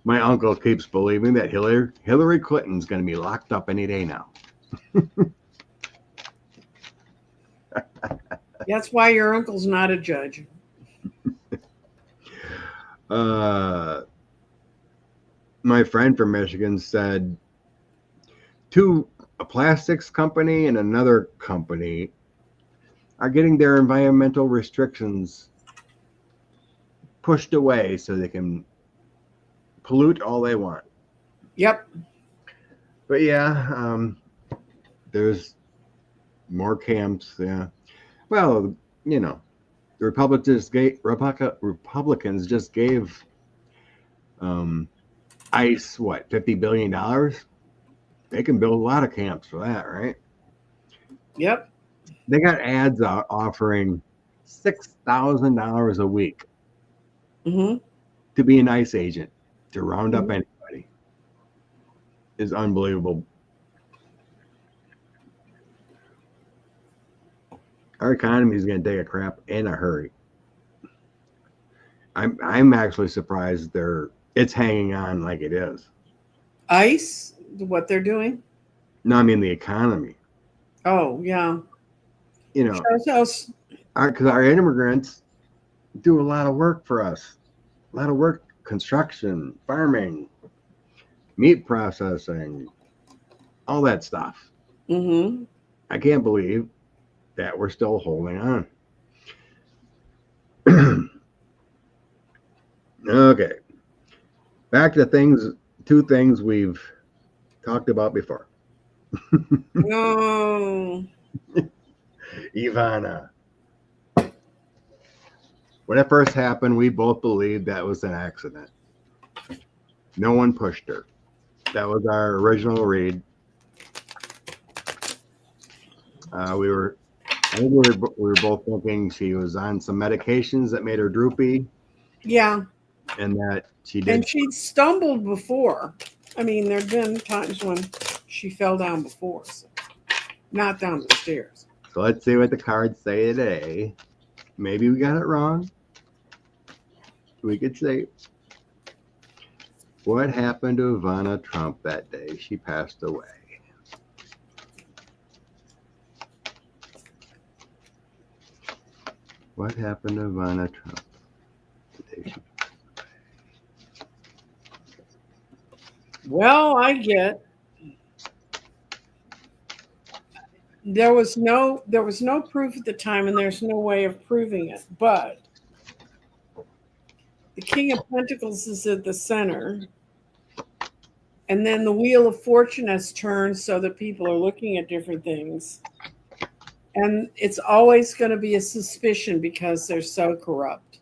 my uncle keeps believing that Hillary Clinton's going to be locked up any day now. That's why your uncle's not a judge. My friend from Michigan said a plastics company and another company are getting their environmental restrictions pushed away so they can pollute all they want. Yep. But yeah, there's more camps. Yeah. Well, you know, the Republicans just gave ICE $50 billion. They can build a lot of camps for that, right? Yep. They got ads out offering $6,000 a week Mhm. to be an ICE agent to round up Mhm. anybody. Is unbelievable. Our economy is going to take a crap in a hurry. I'm actually surprised it's hanging on like it is. ICE, what they're doing? No, I mean the economy. Oh, yeah. You know, Shows because our immigrants do a lot of work for us. A lot of work, construction, farming, meat processing, all that stuff. Mhm. I can't believe that we're still holding on. Okay. Back to two things we've talked about before. No. Ivana. When it first happened, we both believed that was an accident. No one pushed her. That was our original read. I think we were both thinking she was on some medications that made her droopy, Yeah. and that she And did. she'd stumbled before. I mean, there'd been times when she fell down before, so not down the stairs. So let's see what the cards say today. Maybe we got it wrong. We could say, what happened to Ivana Trump that day she passed away? What happened to Ivana Trump the day she passed away? Well, I get there was no proof at the time, and there's no way of proving it. But the King of Pentacles is at the center, and then the Wheel of Fortune has turned so that people are looking at different things. And it's always going to be a suspicion because they're so corrupt.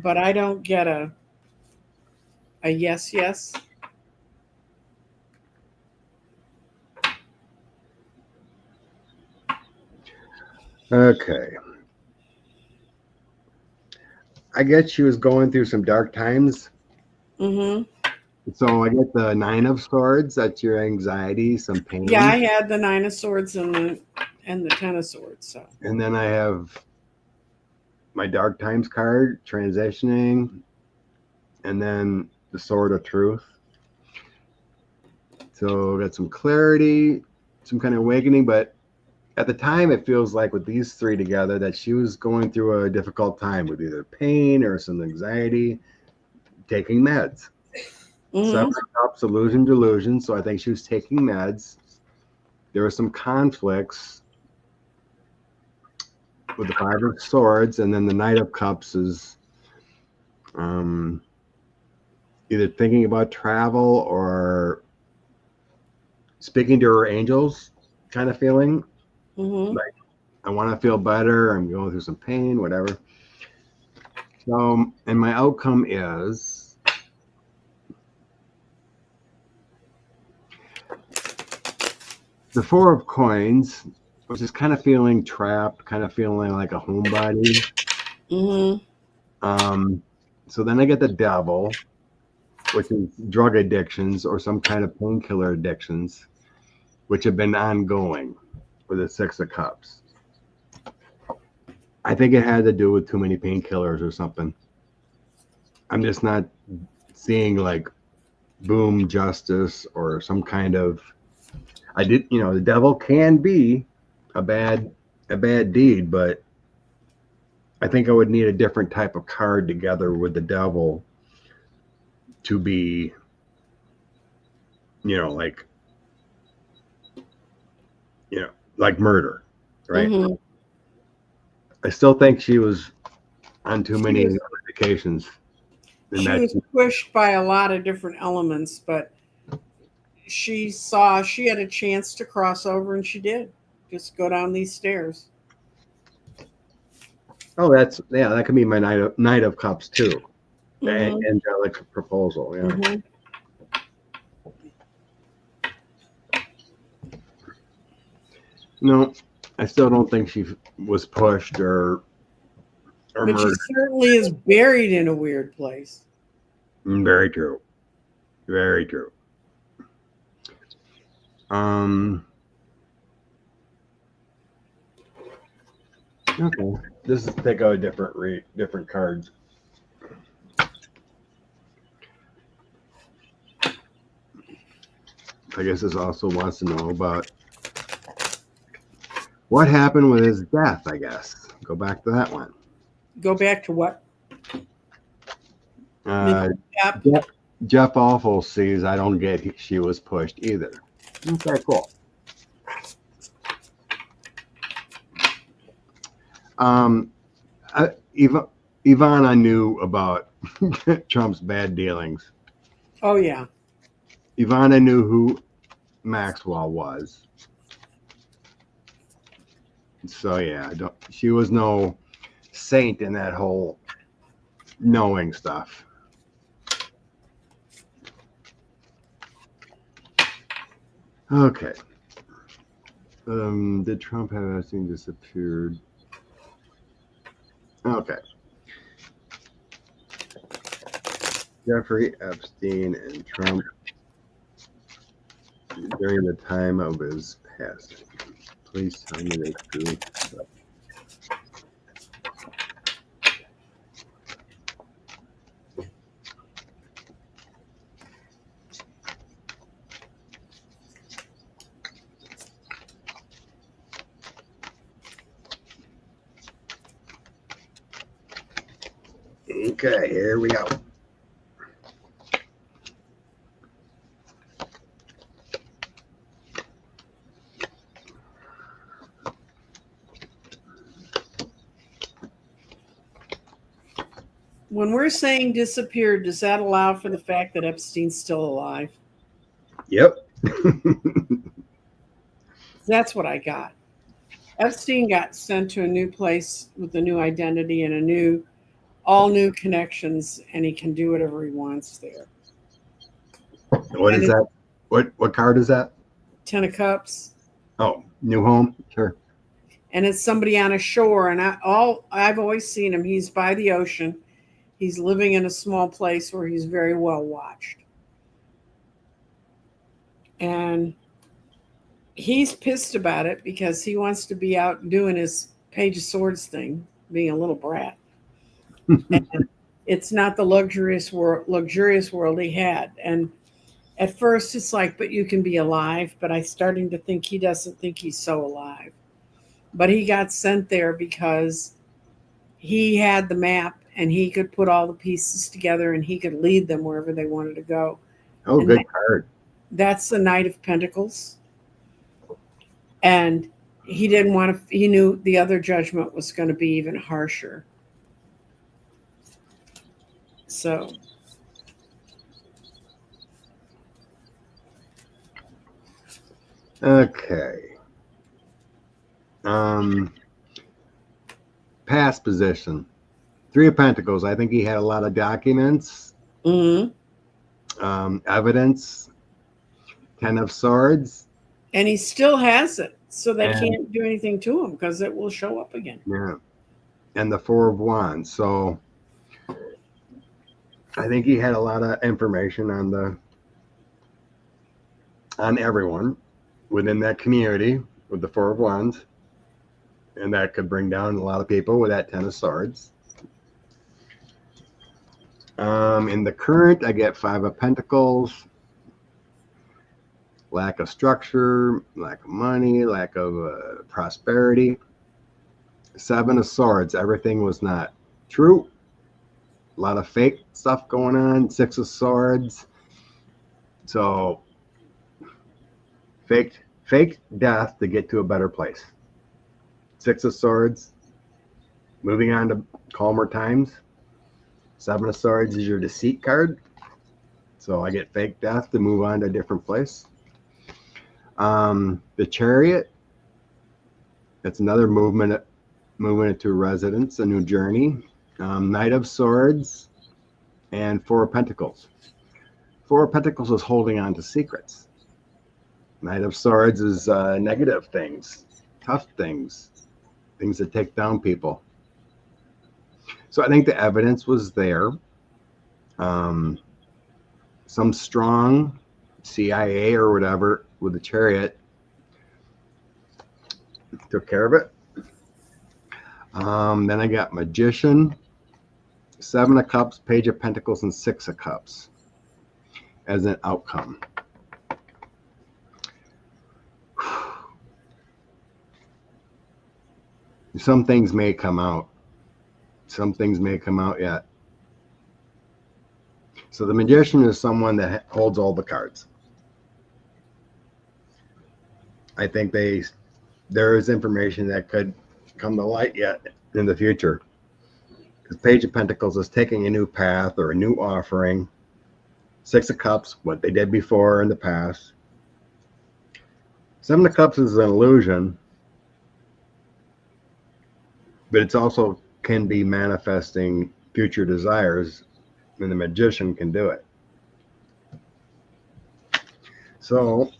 But I don't get a yes. Okay. I guess she was going through some dark times. Mm-hmm. So I get the Nine of Swords. That's your anxiety, some pain. Yeah, I had the Nine of Swords and the Ten of Swords. So. And then I have my Dark Times card, transitioning, and then the Sword of Truth. So got some clarity, some kind of awakening, but at the time, it feels like with these three together that she was going through a difficult time with either pain or some anxiety, taking meds. Seven cups, illusion, delusion. So I think she was taking meds. There were some conflicts with the Five of Swords, and then the Knight of Cups is either thinking about travel or speaking to her angels kind of feeling. Like, I want to feel better. I'm going through some pain, whatever. So, and my outcome is the Four of Coins, which is kind of feeling trapped, kind of feeling like a homebody. So then I get the Devil, which is drug addictions or some kind of painkiller addictions, which have been ongoing with the Six of Cups. I think it had to do with too many painkillers or something. I'm just not seeing like boom justice or some kind of, the devil can be a bad deed, but I think I would need a different type of card together with the devil to be, like murder, right? I still think she was on too many medications. She was pushed by a lot of different elements, but she saw she had a chance to cross over, and she did. Just go down these stairs. Oh, that could be my Knight of Cups too. The angelic proposal, yeah. No, I still don't think she was pushed or but murdered. She certainly is buried in a weird place. Very true. Very true. Okay. This is take out different cards. I guess this also wants to know about what happened with his death, I guess. Go back to that one. Go back to what? Jeff Awful sees I don't get she was pushed either. Okay, cool. Ivana knew about Trump's bad dealings. Oh, yeah. Ivana knew who Maxwell was. So, yeah, she was no saint in that whole knowing stuff. Okay. Did Trump have Epstein disappeared? Okay. Jeffrey Epstein and Trump during the time of his passing. Please tell me the truth. Okay, here we go. When we're saying disappeared, does that allow for the fact that Epstein's still alive? Yep. That's what I got. Epstein got sent to a new place with a new identity and all new connections, and he can do whatever he wants there. What is that? What card is that? 10 of Cups. Oh, new home? Sure. And it's somebody on a shore, and I've always seen him. He's by the ocean. He's living in a small place where he's very well watched. And he's pissed about it because he wants to be out doing his Page of Swords thing, being a little brat. And it's not the luxurious world he had. And at first it's like, but you can be alive. But I'm starting to think he doesn't think he's so alive. but he got sent there because he had the map and he could put all the pieces together and he could lead them wherever they wanted to go. Oh, And good card. that's the Knight of Pentacles. And he didn't want to, he knew the other judgment was going to be even harsher. So. Okay. Past position. Three of Pentacles. I think he had a lot of documents, evidence. 10 of Swords. And he still has it. So they can't do anything to him because it will show up again. Yeah. And the Four of Wands. So I think he had a lot of information on everyone within that community with the Four of Wands. And that could bring down a lot of people with that 10 of Swords. In the current, I get 5 of Pentacles. Lack of structure, lack of money, lack of prosperity. 7 of Swords, everything was not true. A lot of fake stuff going on. 6 of Swords. So fake death to get to a better place. 6 of Swords, moving on to calmer times. 7 of Swords is your deceit card. So I get fake death to move on to a different place. The Chariot, that's another movement into residence, a new journey. Knight of Swords and 4 of Pentacles. 4 of Pentacles is holding on to secrets. Knight of Swords is negative things, tough things, things that take down people. So I think the evidence was there. Some strong CIA or whatever with the Chariot took care of it. Then I got Magician, 7 of Cups, Page of Pentacles, and 6 of Cups as an outcome. Some things may come out. Some things may come out yet. So the Magician is someone that holds all the cards. I think there is information that could come to light yet in the future. Because Page of Pentacles is taking a new path or a new offering. 6 of Cups, what they did before in the past. 7 of Cups is an illusion. But it's also can be manifesting future desires, and the Magician can do it. So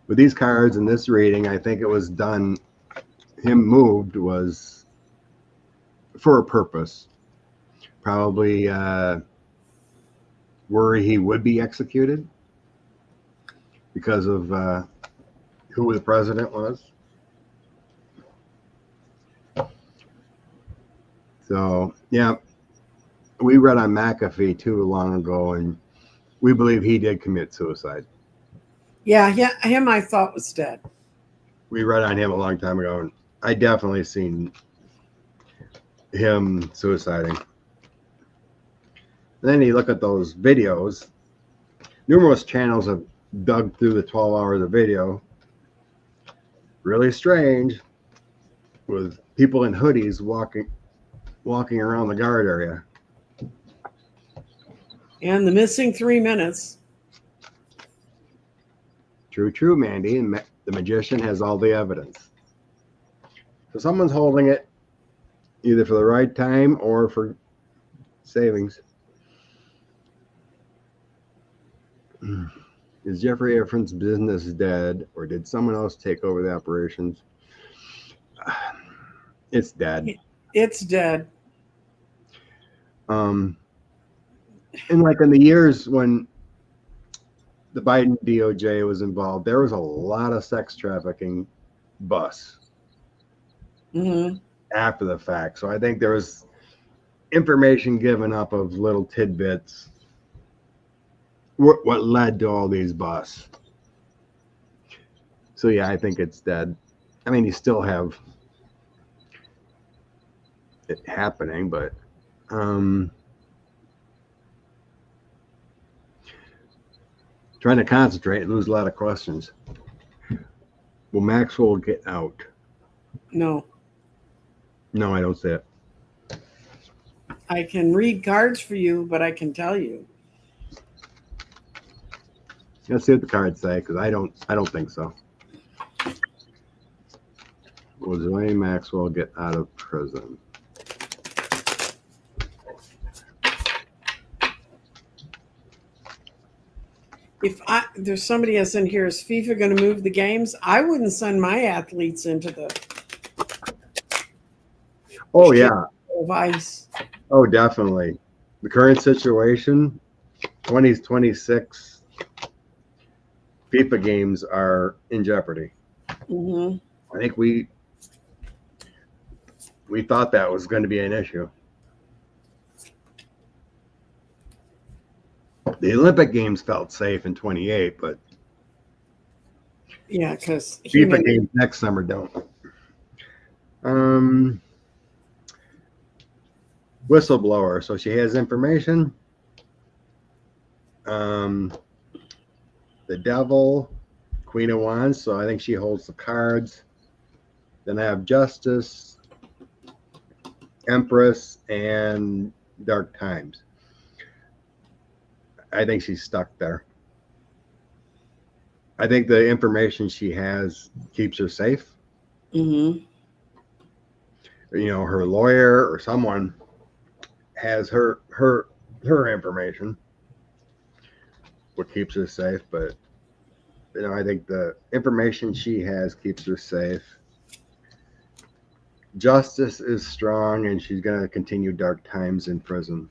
with these cards in this reading, I think it was done, him moved was for a purpose. Probably worry he would be executed because of who the president was. So, yeah, we read on McAfee too long ago, and we believe he did commit suicide. Yeah, him I thought was dead. We read on him a long time ago, and I definitely seen him suiciding. And then you look at those videos. Numerous channels have dug through the 12 hours of video. Really strange, with people in hoodies walking around the guard area. And the missing 3 minutes. True, Mandy. And the Magician has all the evidence. So someone's holding it either for the right time or for savings. Is Jeffrey Efron's business dead, or did someone else take over the operations? It's dead. It's dead. And like in the years when the Biden DOJ was involved, there was a lot of sex trafficking bust after the fact. So I think there was information given up of little tidbits. What led to all these busts? So yeah, I think it's dead. I mean, you still have it happening, but trying to concentrate and lose a lot of questions. Will Maxwell get out? No. No, I don't see it. I can read cards for you, but I can tell you. Let's see what the cards say, because I don't think so. Will Joanne Maxwell get out of prison? If there's somebody else in here, is FIFA going to move the games? I wouldn't send my athletes into the Oh yeah. of ice. Oh, definitely. The current situation, 2026 FIFA games are in jeopardy. Mm-hmm. I think we thought that was going to be an issue. The Olympic Games felt safe in 28, but Yeah, because FIFA games next summer don't. Whistleblower, so she has information. The Devil, Queen of Wands, so I think she holds the cards. Then I have Justice, Empress, and Dark Times. I think she's stuck there. I think the information she has keeps her safe. Mm-hmm. You know, her lawyer or someone has her information, what keeps her safe. But you know, I think the information she has keeps her safe. Justice is strong, and she's going to continue Dark Times in prison.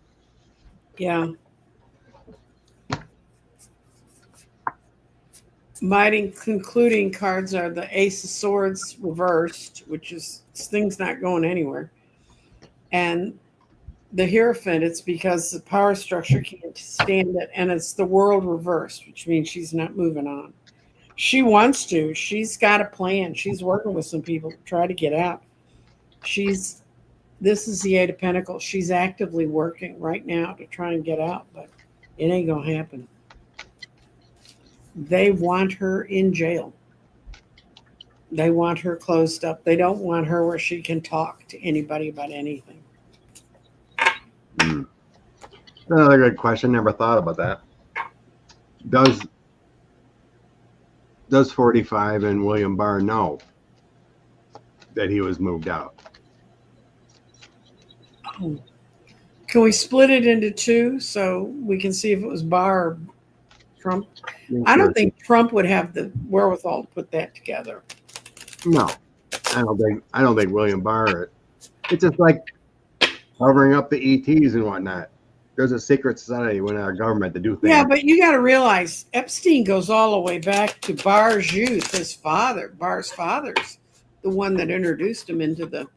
Yeah. My concluding cards are the Ace of Swords reversed, which is things not going anywhere. And the Hierophant, it's because the power structure can't stand it. And it's the World reversed, which means she's not moving on. She wants to. She's got a plan. She's working with some people to try to get out. This is the Eight of Pentacles. She's actively working right now to try and get out, but it ain't going to happen. They want her in jail. They want her closed up. They don't want her where she can talk to anybody about anything. Another good question. Never thought about that. Does 45 and William Barr know that he was moved out? Oh. Can we split it into two so we can see if it was Barr or Trump? I don't think Trump would have the wherewithal to put that together. No, I don't think William Barr. It's just like covering up the ETs and whatnot. There's a secret society within our government to do things. Yeah, but you got to realize Epstein goes all the way back to Barr's youth. Barr's father's the one that introduced him into the.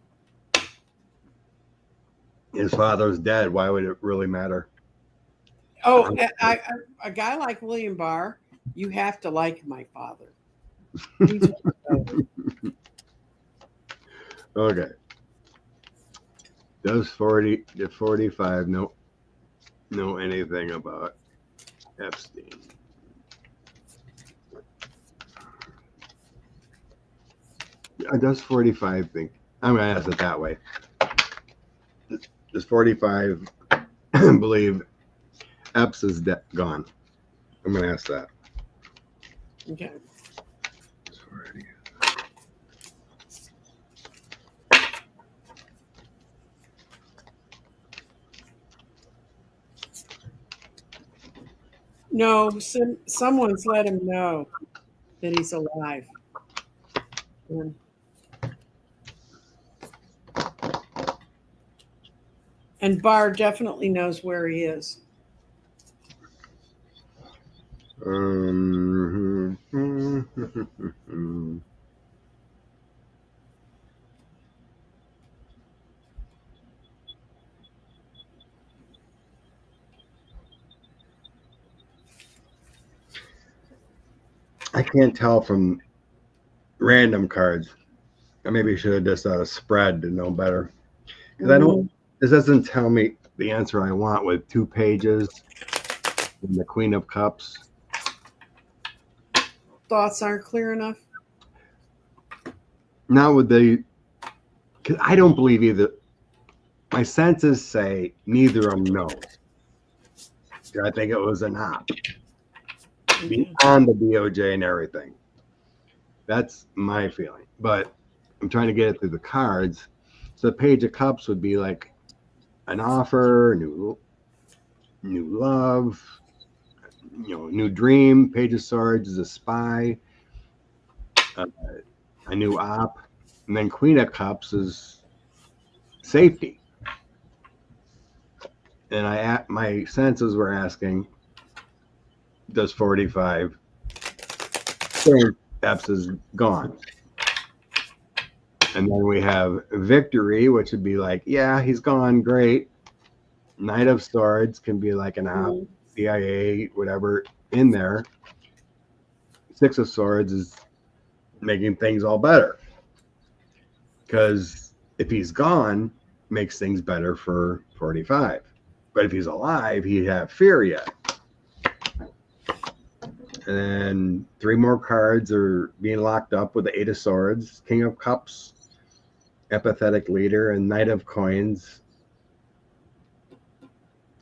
His father's dead. Why would it really matter? Oh, a guy like William Barr, you have to like my father. Okay. Does 45 know anything about Epstein? Does 45 think? I'm going to ask it that way. Does 45 believe Epps is gone? I'm going to ask that. Okay. No, someone's let him know that he's alive. And Barr definitely knows where he is. I can't tell from random cards. I maybe should have just spread to know better. Because I Mhm. don't, this doesn't tell me the answer I want with 2 pages and the Queen of Cups. Thoughts aren't clear enough. Not with the, because I don't believe either. My senses say neither of them knows. I think it was an op Okay. beyond the DOJ and everything. That's my feeling. But I'm trying to get it through the cards. So the Page of Cups would be like an offer, new love, new dream. Page of Swords is a spy, a new op, and then Queen of Cups is safety. And my senses were asking, does 45 think Epps is gone? And then we have Victory, which would be like, yeah, he's gone, great. Knight of Swords can be like an op, Mhm. CIA, whatever, in there. Six of Swords is making things all better. Because if he's gone, makes things better for 45. But if he's alive, he'd have fear yet. And then 3 more cards are being locked up with the Eight of Swords, King of Cups, Empathetic Leader, and Knight of Coins.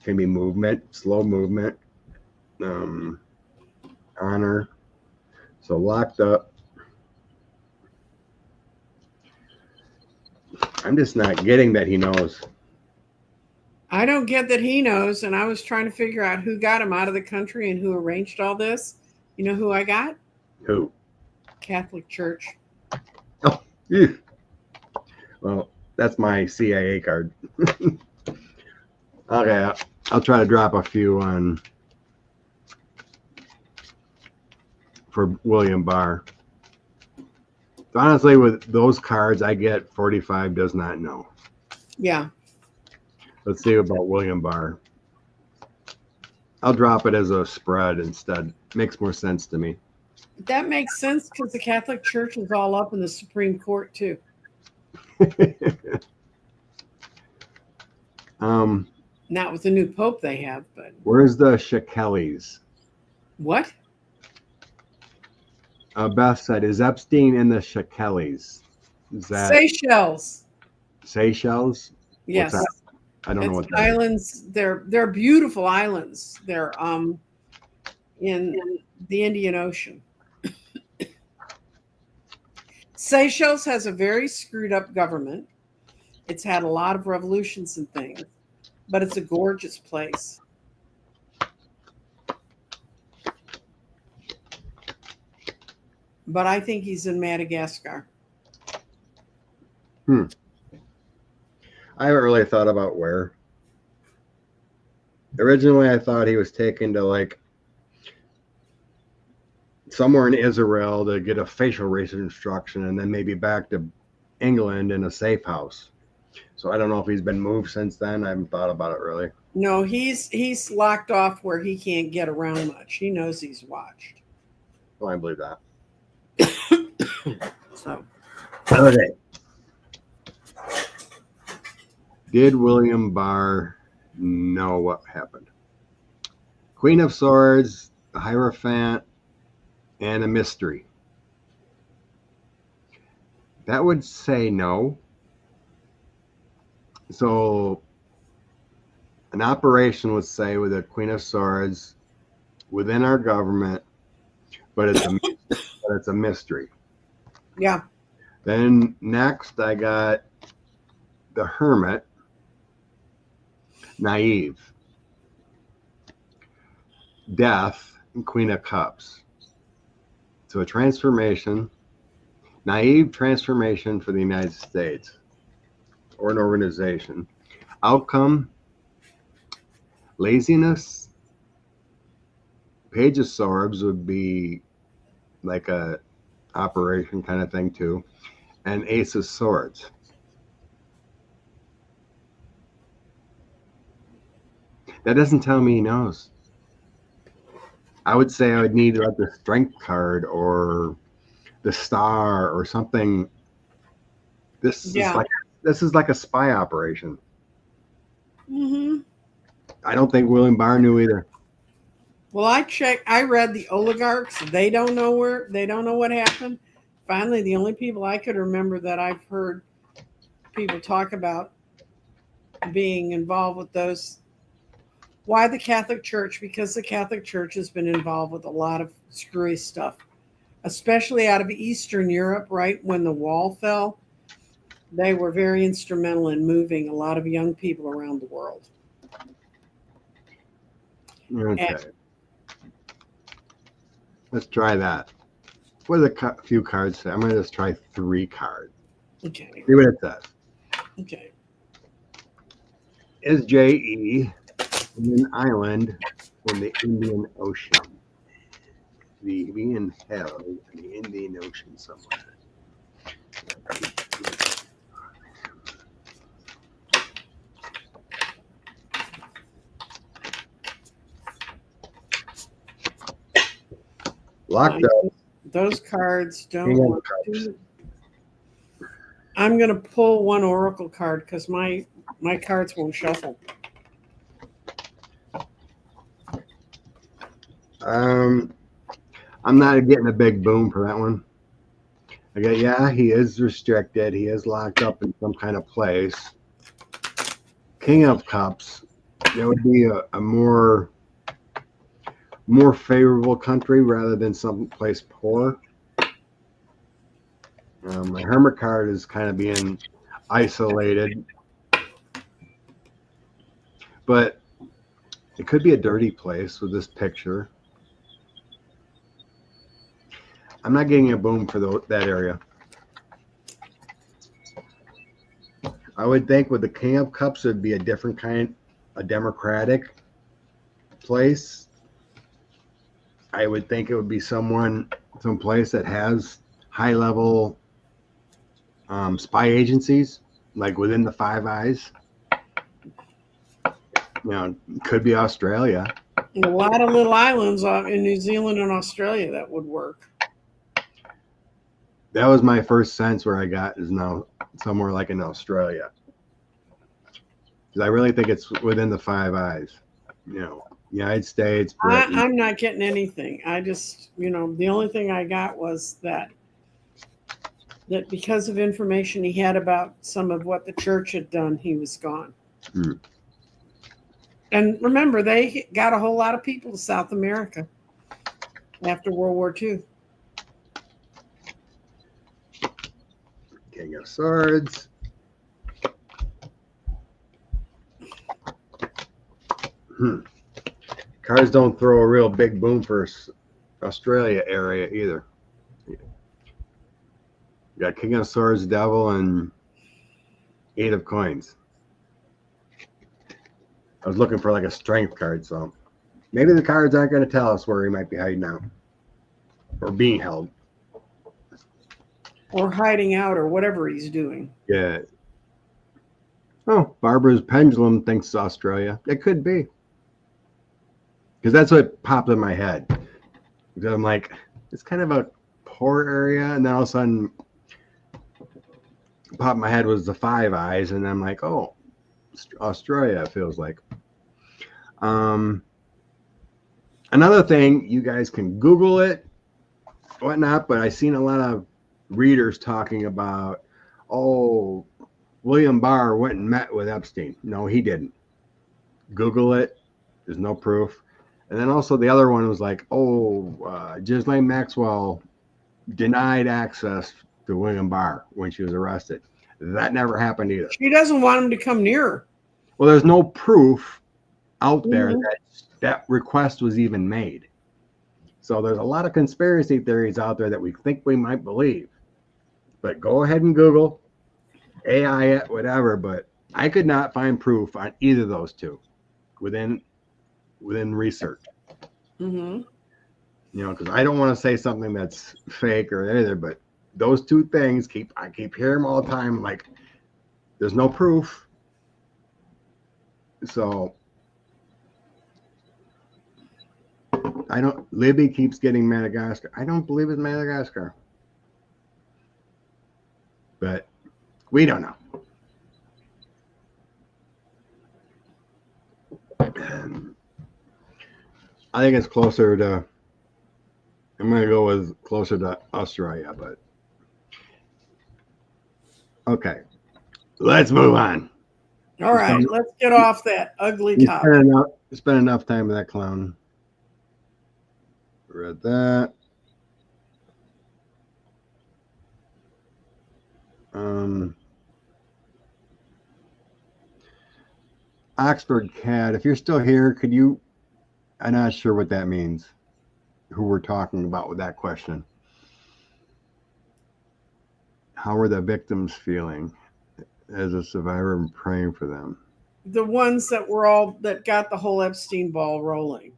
Can be movement, slow movement, honor. So locked up. I'm just not getting that he knows. I don't get that he knows, and I was trying to figure out who got him out of the country and who arranged all this. You know who I got? Who? Catholic Church. Oh, ew. Well, that's my CIA card. Okay, I'll try to drop a few on for William Barr. Honestly, with those cards, I get 45 does not know. Yeah. Let's see about William Barr. I'll drop it as a spread instead. Makes more sense to me. That makes sense because the Catholic Church is all up in the Supreme Court, too. Not with the new Pope they have, but. Where's the Shekelis? What? Beth said, is Epstein in the Shekelis? Is that Seychelles. Seychelles? Yes. What's that? I don't know what that islands. is. They're beautiful islands. They're in the Indian Ocean. Seychelles has a very screwed up government. It's had a lot of revolutions and things, but it's a gorgeous place. But I think he's in Madagascar. I haven't really thought about where. Originally, I thought he was taken to like somewhere in Israel to get a facial reconstruction and then maybe back to England in a safe house. So I don't know if he's been moved since then. I haven't thought about it really. No, he's locked off where he can't get around much. He knows he's watched. Well, I believe that. So, okay. Did William Barr know what happened? Queen of Swords, a Hierophant, and a mystery. That would say no. So an operation would say with a Queen of Swords within our government, but it's a mystery. yeah. Then next I got the Hermit, naive, death, and Queen of Cups. So a transformation, naive transformation for the United States or an organization. Outcome, laziness. Page of Swords would be like a operation kind of thing too. And Ace of Swords. That doesn't tell me he knows. I would say I would need like the Strength card or the Star or something Yeah. This is like a spy operation. Hmm. I don't think William Barr knew either. Well, I read the oligarchs. They don't know what happened. Finally, the only people I could remember that I've heard people talk about being involved with those. Why the Catholic Church? Because the Catholic Church has been involved with a lot of screwy stuff, especially out of Eastern Europe, right when the wall fell. They were very instrumental in moving a lot of young people around the world. Okay. And, Let's try that. What are the few cards say? I'm going to just try 3 cards. okay. See what it says. Okay. Is JE an island in the Indian Ocean? The being held in the Indian Ocean somewhere. Locked up. Those cards don't King of want Cups. to. I'm going to pull one oracle card because my cards won't shuffle. I'm not getting a big boom for that one. Yeah, he is restricted. He is locked up in some kind of place. King of Cups. That would be a more favorable country rather than someplace poor. My Hermit card is kind of being isolated, but it could be a dirty place with this picture. I'm not getting a boom for that area. I would think with the King of Cups, it would be a different kind, a democratic place. I would think it would be someplace that has high-level spy agencies, like within the Five Eyes. Could be Australia. A lot of little islands in New Zealand and Australia that would work. That was my first sense where I got is now somewhere like in Australia. Because I really think it's within the Five Eyes. United States, Britain. I'm not getting anything. I just, the only thing I got was that because of information he had about some of what the church had done, he was gone. And remember, they got a whole lot of people to South America after World War II. King of Swords. Cards don't throw a real big boom for Australia area either. You got King of Swords, Devil, and 8 of Coins. I was looking for like a strength card, so maybe the cards aren't going to tell us where he might be hiding out or being held. Or hiding out or whatever he's doing. Yeah. Oh, Barbara's Pendulum thinks it's Australia. It could be. Because that's what popped in my head. Because I'm like, it's kind of a poor area. And then all of a sudden, popped in my head was the Five Eyes. And I'm like, oh, Australia, it feels like. Another thing, you guys can Google it, whatnot, but I've seen a lot of readers talking about, oh, William Barr went and met with Epstein. No, he didn't. Google it. There's no proof. And then also the other one was like, Ghislaine Maxwell denied access to William Barr when she was arrested. That never happened either. She doesn't want him to come near her. Well, there's no proof out there that request was even made. So there's a lot of conspiracy theories out there that we think we might believe. But go ahead and Google, AI it, whatever. But I could not find proof on either of those two within research. Mm-hmm. Because I don't want to say something that's fake or either, but those two things I keep hearing them all the time. Like, there's no proof. So Libby keeps getting Madagascar. I don't believe it's Madagascar. But We don't know. I think it's closer to, I'm going to go with closer to Australia, but okay. Let's move on. All right, let's get off that ugly topic. Spend enough time with that clown. Read that. Oxford Cat, if you're still here, could you, I'm not sure what that means, who we're talking about with that question. How are the victims feeling as a survivor and praying for them? The ones that that got the whole Epstein ball rolling.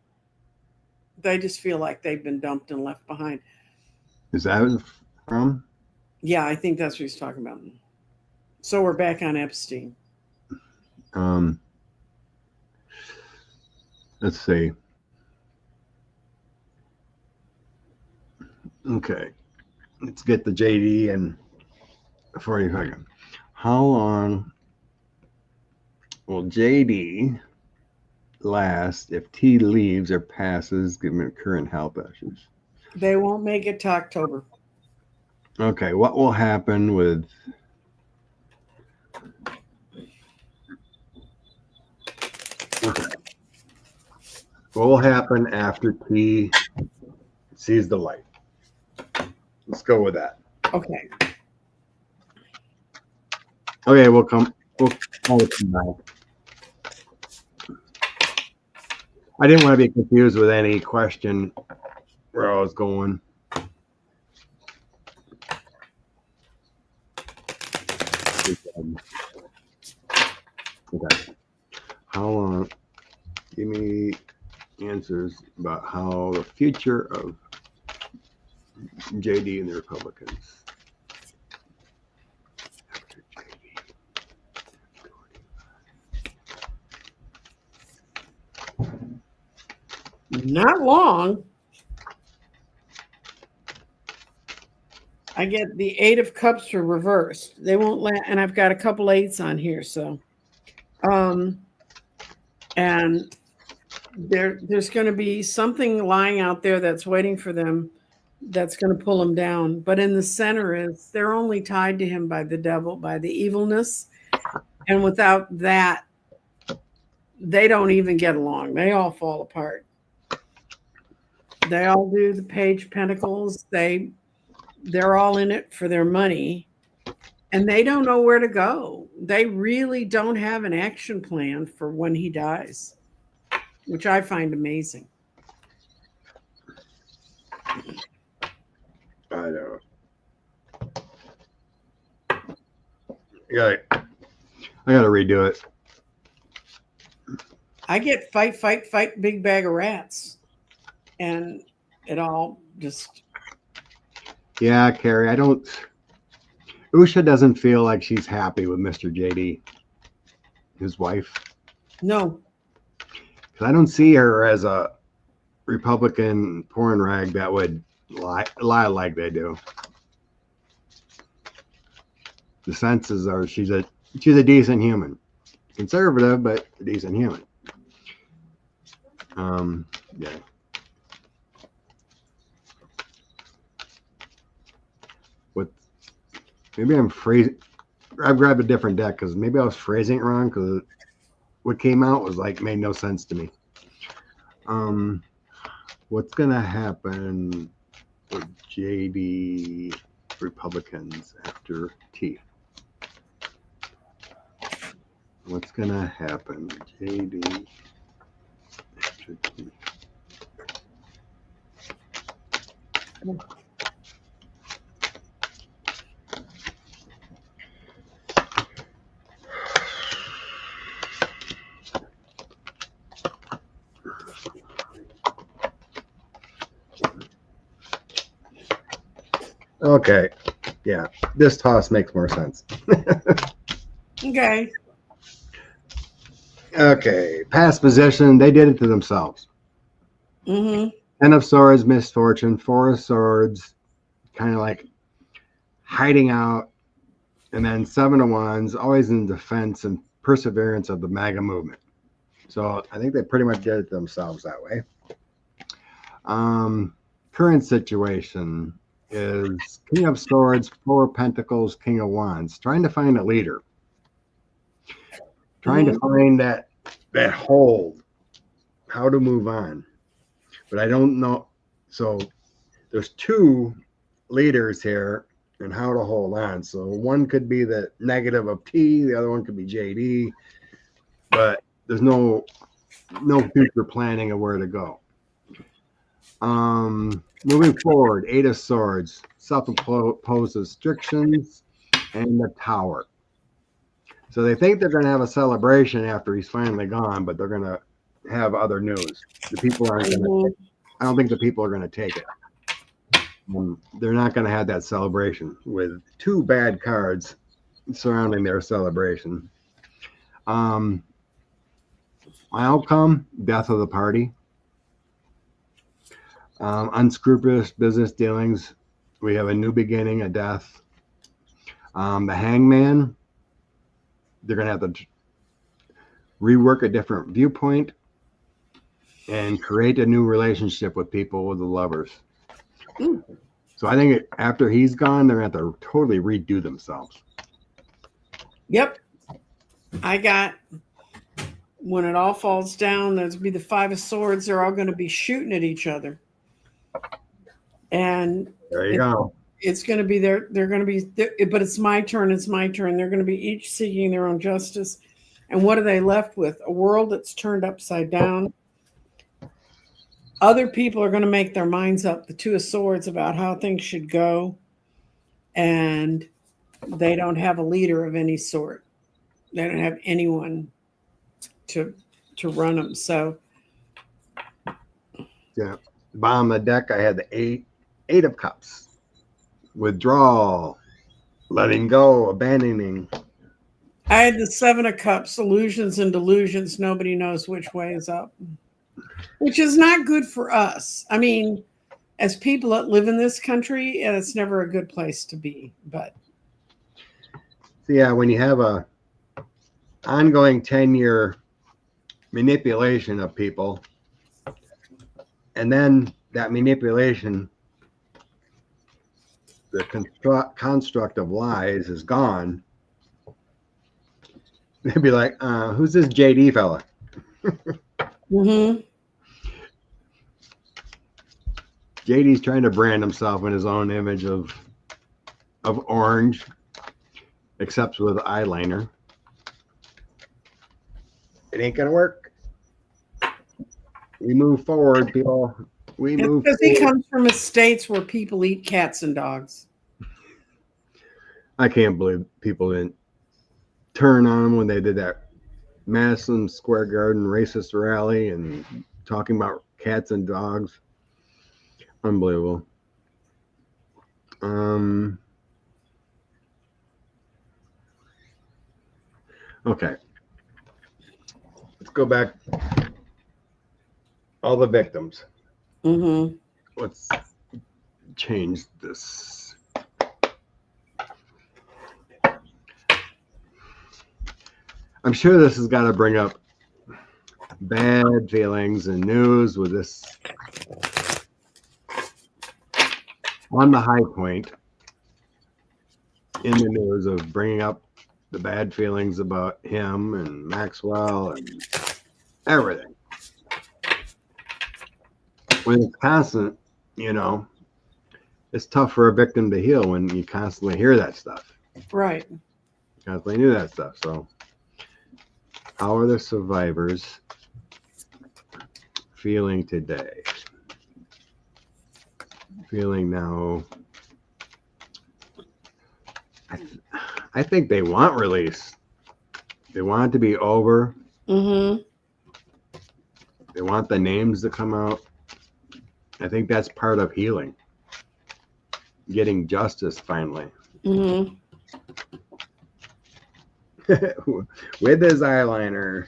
They just feel like they've been dumped and left behind. Is that from? Yeah, I think that's what he's talking about. So we're back on Epstein. Let's see. Okay. Let's get the JD and 40 seconds. How long will JD last if T leaves or passes given current health issues? They won't make it to October. Okay, what will happen with what will happen after T sees the light? Let's go with that. Okay. Okay, we'll call it tonight. I didn't want to be confused with any question where I was going. Okay. How long? Give me answers about how the future of JD and the Republicans. Not long. I get the 8 of Cups are reversed. They won't let, and I've got a couple 8s on here. So, and there's going to be something lying out there that's waiting for them, that's going to pull them down. But in the center is they're only tied to him by the devil, by the evilness, and without that, they don't even get along. They all fall apart. They all do the Page of Pentacles. They're all in it for their money, and they don't know where to go. They really don't have an action plan for when he dies, which I find amazing. I know. I gotta redo it. I get fight, fight, fight, big bag of rats. And it all just... Yeah, Carrie, Usha doesn't feel like she's happy with Mr. JD, his wife. No. Because I don't see her as a Republican porn rag that would lie like they do. The senses are she's a decent human. Conservative, but a decent human. Yeah. Maybe I'm phrasing. I grabbed a different deck because maybe I was phrasing it wrong because what came out was like made no sense to me. What's gonna happen with JD Republicans after T? What's gonna happen with JD after T? Okay, yeah, this toss makes more sense. Okay. Okay, past position, they did it to themselves. Mm-hmm. 10 of Swords, misfortune. 4 of Swords, kind of like hiding out And then Seven of Wands, always in defense and perseverance of the MAGA movement. So I think they pretty much did it themselves that way. Current situation is King of Swords, Four of Pentacles, King of Wands, trying to find a leader, trying to find that hold, how to move on. But I don't know. So there's two leaders here and how to hold on. So one could be the negative of T, the other one could be JD, but there's no future planning of where to go. Moving forward, Eight of Swords, self-imposed restrictions, and the Tower. So they think they're going to have a celebration after he's finally gone, but they're going to have other news. The people aren't going to. I don't think the people are going to take it. They're not going to have that celebration with two bad cards surrounding their celebration. My outcome: death of the party. Unscrupulous business dealings. We have a new beginning, a death. The Hangman. They're going to have to rework a different viewpoint and create a new relationship with people, with the lovers. So I think after he's gone, they're going to have to totally redo themselves. Yep. I got, when it all falls down, there's be the Five of Swords. They're all going to be shooting at each other. And there you go. It's going to be they're going to be, but it's my turn. It's my turn. They're going to be each seeking their own justice. And what are they left with? A world that's turned upside down. Other people are going to make their minds up, the Two of Swords, about how things should go. And they don't have a leader of any sort. They don't have anyone to run them. So, yeah. Bottom of the deck, I had the Eight of Cups. Withdrawal, letting go, abandoning. I had the Seven of Cups, illusions and delusions. Nobody knows which way is up, which is not good for us. I mean, as people that live in this country, it's never a good place to be. But yeah, when you have a ongoing 10-year manipulation of people, and then that manipulation, the construct of lies is gone, they'd be like, who's this JD fella? JD's trying to brand himself in his own image of orange, except with eyeliner. It ain't gonna work. We move forward, people. We move because he comes from estates where people eat cats and dogs. I can't believe people didn't turn on him when they did that Madison Square Garden racist rally and talking about cats and dogs. Unbelievable. Okay. Let's go back. All the victims. Let's change this. I'm sure this has got to bring up bad feelings and news with this on the high point in the news of bringing up the bad feelings about him and Maxwell and everything. When it's constant, it's tough for a victim to heal when you constantly hear that stuff. Right. Constantly knew that stuff. So how are the survivors feeling today? Feeling now. I think they want release. They want it to be over. They want the names to come out. I think that's part of healing. Getting justice finally. With his eyeliner.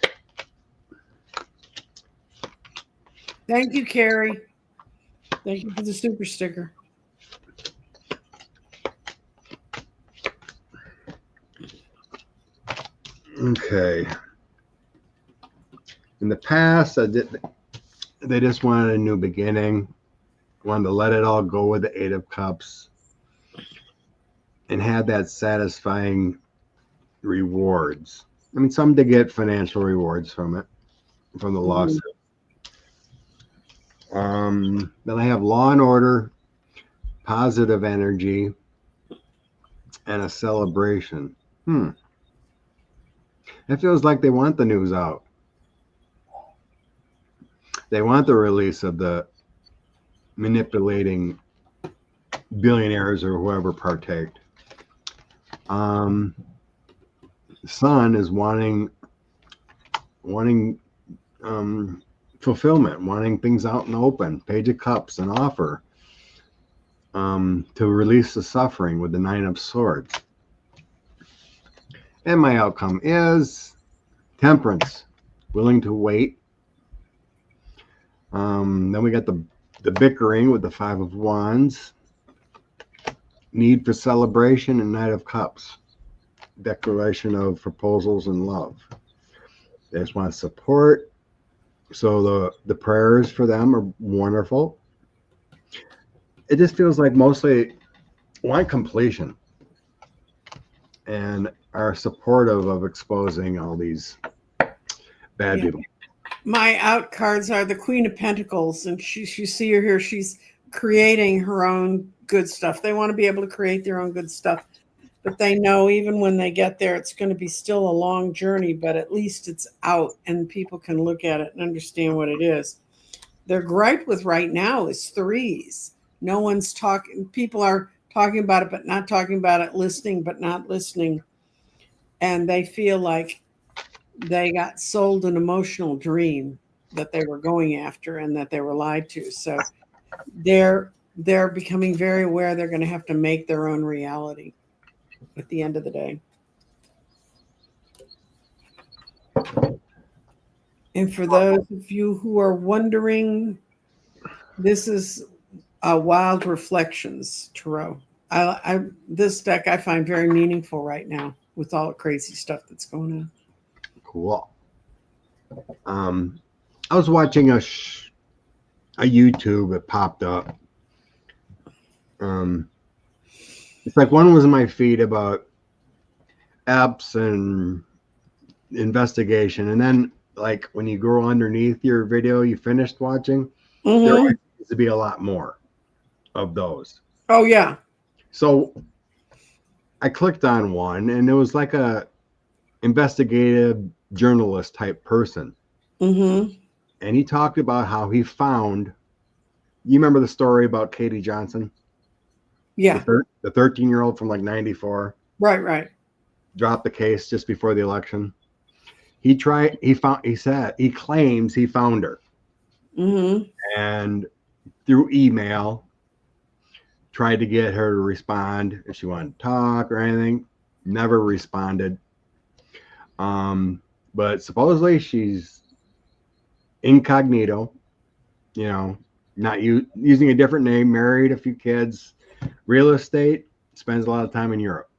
Thank you, Carrie. Thank you for the super sticker. Okay. In the past, they just wanted a new beginning, wanted to let it all go with the Eight of Cups, and had that satisfying rewards. I mean, some did get financial rewards from it, from the lawsuit. Then I have law and order, positive energy, and a celebration. It feels like they want the news out. They want the release of the manipulating billionaires or whoever partaked. Sun is wanting fulfillment, wanting things out in the open. Page of Cups, an offer to release the suffering with the Nine of Swords. And my outcome is Temperance, willing to wait. Then we got the bickering with the Five of Wands, need for celebration, and Knight of Cups, declaration of proposals and love. They just want support. So the prayers for them are wonderful. It just feels like mostly want completion and are supportive of exposing all these bad people. My out cards are the Queen of Pentacles, and you see her here. She's creating her own good stuff. They want to be able to create their own good stuff, but they know even when they get there, it's going to be still a long journey, but at least it's out and people can look at it and understand what it is. Their gripe with right now is threes. No one's talking. People are talking about it, but not talking about it, listening, but not listening. And they feel like they got sold an emotional dream that they were going after and that they were lied to. So they're becoming very aware they're going to have to make their own reality at the end of the day. And for those of you who are wondering, this is Wild Reflections Tarot. This deck I find very meaningful right now with all the crazy stuff that's going on. Cool. I was watching a YouTube. It popped up. It's like one was in my feed about apps and investigation, and then like when you go underneath your video you finished watching, there always needs to be a lot more of those. Oh yeah. So I clicked on one, and it was like a investigative journalist type person. And he talked about how he found, you remember the story about Katie Johnson? Yeah. The 13-year-old from like 94. Right. Dropped the case just before the election. He claims he found her. And through email, tried to get her to respond if she wanted to talk or anything. Never responded. But supposedly she's incognito, not using a different name, married, a few kids, real estate, spends a lot of time in Europe.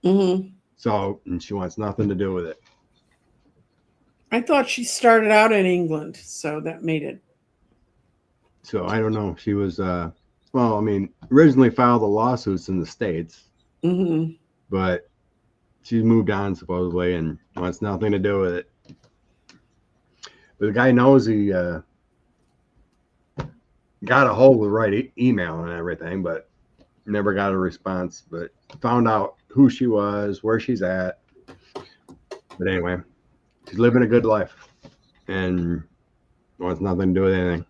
So, and she wants nothing to do with it. I thought she started out in England, so that made it. So I don't know. She was, originally filed the lawsuits in the States, but she's moved on supposedly and wants nothing to do with it. But the guy knows he got a hold of the right email and everything, but never got a response. But found out who she was, where she's at. But anyway, she's living a good life and wants nothing to do with anything.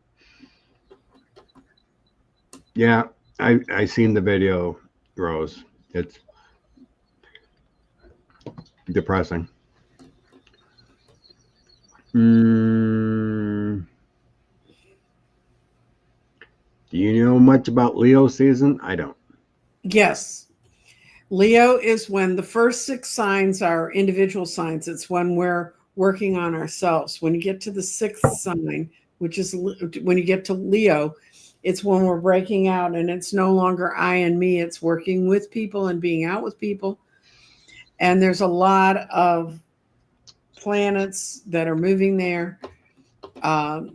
Yeah, I seen the video, Rose. It's depressing. Do you know much about Leo season? I don't. Yes. Leo is when the first 6 signs are individual signs. It's when we're working on ourselves. When you get to the 6th sign, which is when you get to Leo, it's when we're breaking out, and it's no longer I and me. It's working with people and being out with people. And there's a lot of planets that are moving there, and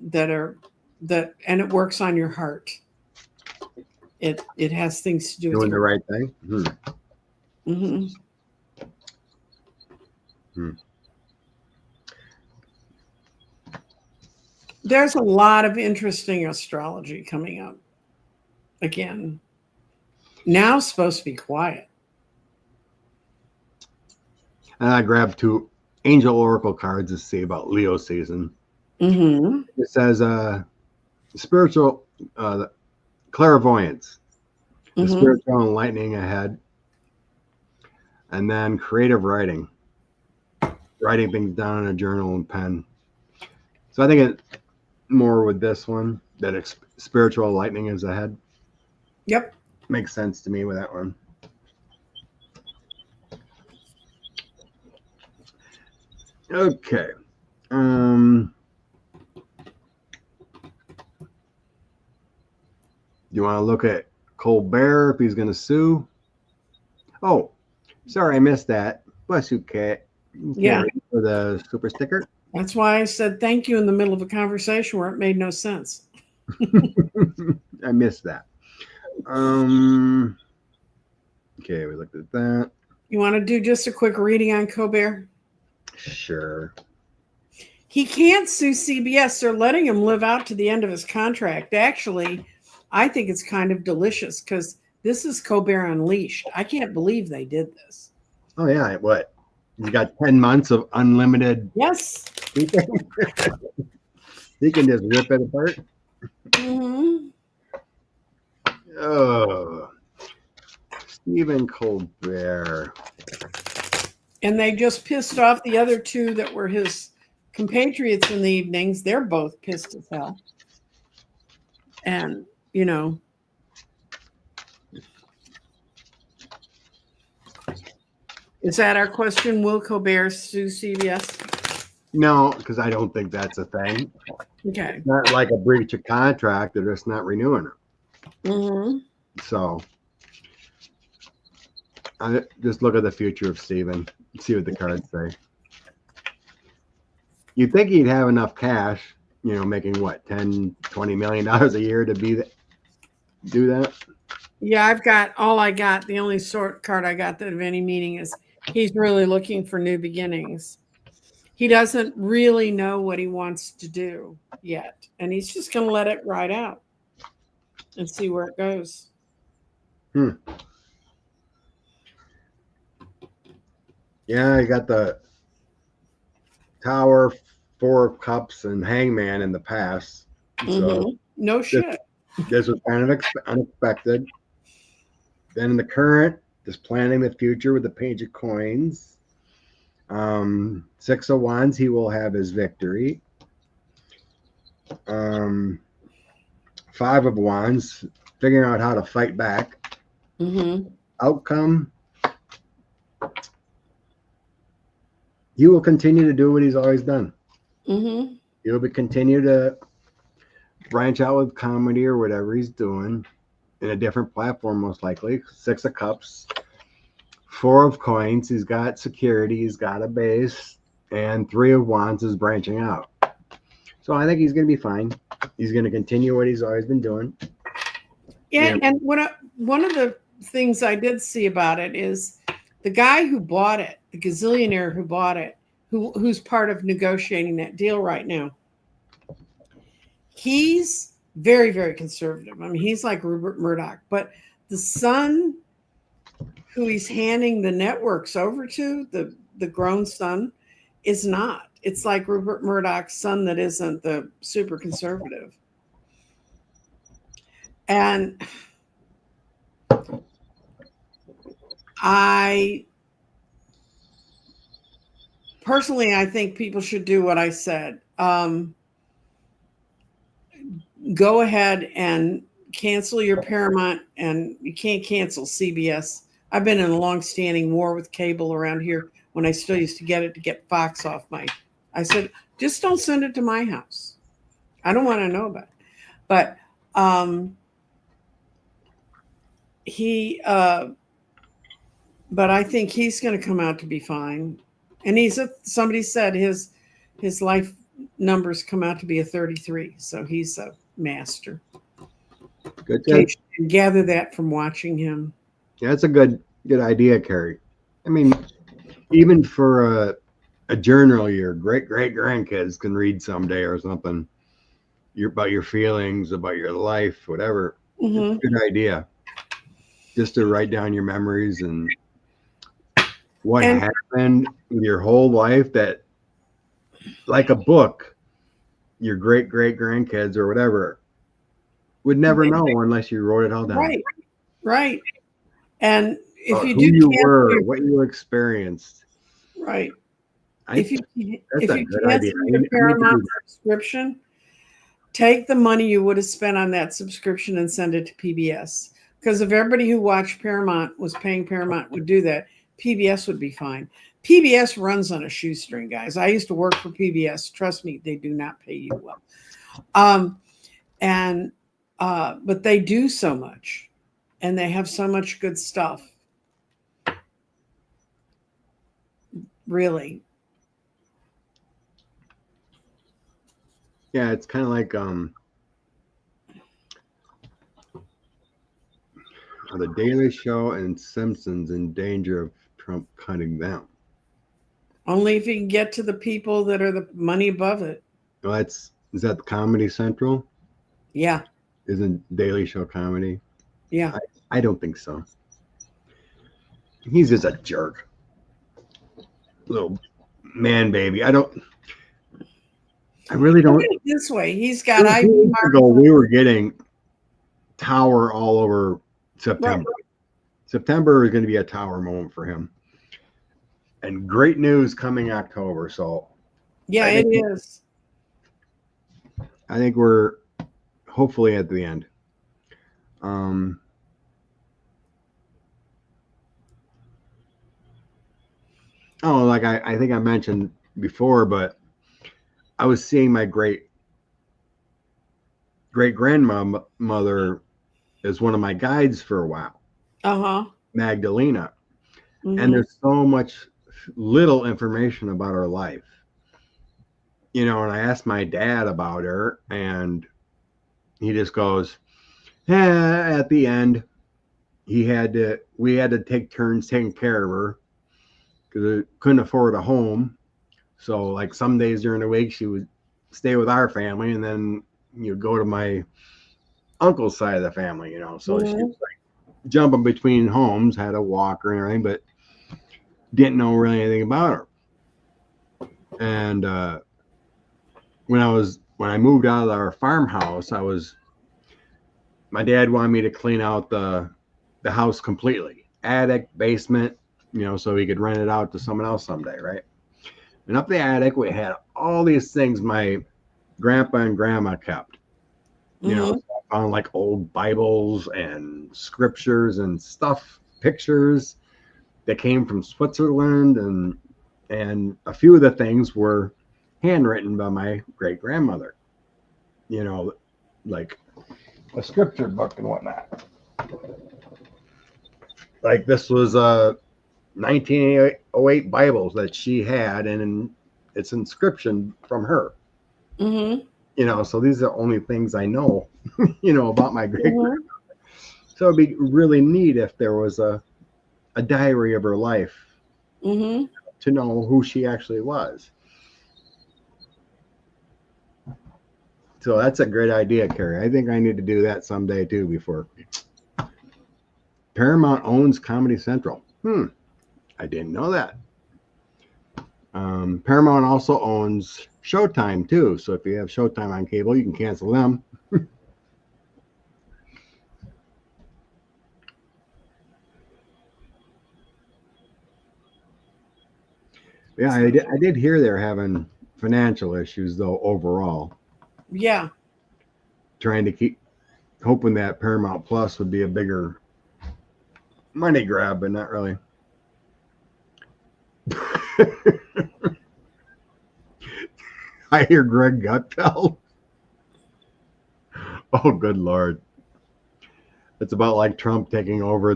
it works on your heart. It has things to do with Doing the your right thing. hmm There's a lot of interesting astrology coming up. Again, now it's supposed to be quiet. And I grabbed 2 angel oracle cards to see about Leo season. Mm-hmm. It says spiritual clairvoyance, the spiritual enlightening ahead, and then creative writing things down in a journal and pen. So I think it more with this one that spiritual enlightening is ahead. Yep. Makes sense to me with that one. Okay. You want to look at Colbert if he's going to sue? Oh, sorry, I missed that. Bless you, Kat. Yeah. For the super sticker. That's why I said thank you in the middle of a conversation where it made no sense. I missed that. Okay, we looked at that. You want to do just a quick reading on Colbert? Sure. He can't sue CBS. They're letting him live out to the end of his contract. Actually, I think it's kind of delicious because this is Colbert Unleashed. I can't believe they did this. Oh, yeah. What? You got 10 months of unlimited. Yes. He can just rip it apart. Mm-hmm. Oh, Stephen Colbert. And they just pissed off the other 2 that were his compatriots in the evenings. They're both pissed as hell. And, is that our question? Will Colbert sue CBS? No, because I don't think that's a thing. Okay. It's not like a breach of contract. They're just not renewing it. Mm-hmm. So I just look at the future of Stephen, see what the cards say. You'd think he'd have enough cash, making what, $10-20 million a year to do that. Yeah, the only card I got that of any meaning is he's really looking for new beginnings. He doesn't really know what he wants to do yet, and he's just going to let it ride out and see where it goes. Yeah, you got the Tower, 4 of Cups, and Hangman in the past. So no shit. This was kind of unexpected. Then in the current, just planning the future with the Page of Coins. 6 of Wands, he will have his victory. 5 of Wands, figuring out how to fight back. Outcome, he will continue to do what he's always done. He'll continue to branch out with comedy or whatever he's doing in a different platform, most likely. 6 of Cups, 4 of Coins, he's got security, he's got a base, and 3 of Wands is branching out. So I think he's going to be fine. He's going to continue what he's always been doing. Yeah, and one of the things I did see about it is the guy who bought it, the gazillionaire who bought it, who's part of negotiating that deal right now, he's very, very conservative. I mean, he's like Rupert Murdoch, but the son who he's handing the networks over to, the grown son, is not. It's like Rupert Murdoch's son that isn't the super conservative. And I think people should do what I said. Go ahead and cancel your Paramount, and you can't cancel CBS. I've been in a long-standing war with cable around here when I still used to get Fox off my. I said, just don't send it to my house. I don't want to know about it. But but I think he's going to come out to be fine. And somebody said his life numbers come out to be a 33. So he's a master. Good. You can gather that from watching him. Yeah, that's a good idea, Carrie. I mean, even for a journal your great grandkids can read someday or something. About your feelings, about your life, whatever. Mm-hmm. Good idea. Just to write down your memories and what happened in your whole life, that like a book, your great grandkids or whatever would never know unless you wrote it all down. Right. And if you who do you were, what you experienced. Right. If you cancel your Paramount subscription, take the money you would have spent on that subscription and send it to PBS. Because if everybody who watched Paramount was paying Paramount would do that, PBS would be fine. PBS runs on a shoestring, guys. I used to work for PBS. Trust me, they do not pay you well. But they do so much, and they have so much good stuff. Really. Yeah, it's kind of like The Daily Show and Simpsons in danger of Trump cutting them. Only if you can get to the people that are the money above it. Well, is that Comedy Central? Yeah. Isn't Daily Show comedy? Yeah. I don't think so. He's just a jerk. Little man baby. I really don't. Look at it this way. He's got we were getting tower all over September. Right. September is going to be a tower moment for him. And great news coming October. So yeah, it is. I think we're hopefully at the end. Like I think I mentioned before, but I was seeing my great grandmother as one of my guides for a while. Magdalena. Mm-hmm. And there's so much little information about her life. And I asked my dad about her, and he just goes, at the end, we had to take turns taking care of her because we couldn't afford a home. So like some days during the week, she would stay with our family, and then go to my uncle's side of the family, So she was like jumping between homes, had a walker and everything, but didn't know really anything about her. And when I moved out of our farmhouse, my dad wanted me to clean out the house completely, attic, basement, so he could rent it out to someone else someday, right? And up the attic, we had all these things my grandpa and grandma kept. So I found like old Bibles and scriptures and stuff, pictures that came from Switzerland, and a few of the things were handwritten by my great grandmother. Like a scripture book and whatnot. Like this was 1908 Bibles that she had, and it's inscription from her. Mm-hmm. So these are the only things I know, about my great grandmother. So it'd be really neat if there was a diary of her life, to know who she actually was. So that's a great idea, Carrie. I think I need to do that someday too. Before Paramount owns Comedy Central. I didn't know that. Paramount also owns Showtime too. So if you have Showtime on cable, you can cancel them. Yeah, I did hear they're having financial issues though overall. Yeah. Trying to hoping that Paramount Plus would be a bigger money grab, but not really. I hear Greg Gutfeld. Oh, good Lord. It's about like Trump taking over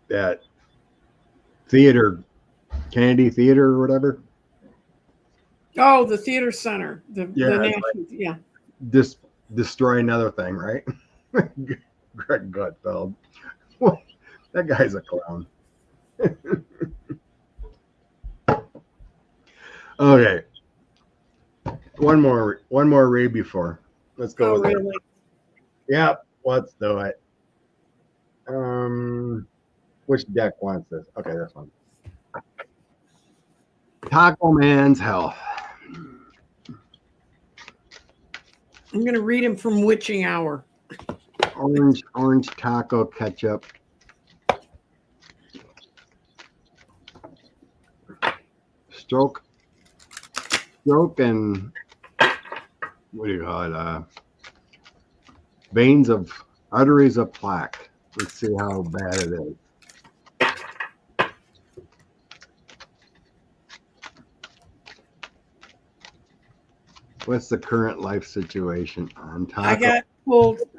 that theater, Kennedy Theater or whatever. Oh, the theater center, the Yeah, it's national, yeah. Destroy another thing, right? Greg Gutfeld. That guy's a clown. Okay. One more read before. Let's go Oh, with it. really? Yep, let's do it. Which deck wants this? Okay, this one. Taco Man's Health. I'm going to read him from Witching Hour. Orange taco ketchup. Stroke and what do you call it? Veins of arteries of plaque. Let's see how bad it is. What's the current life situation on taco?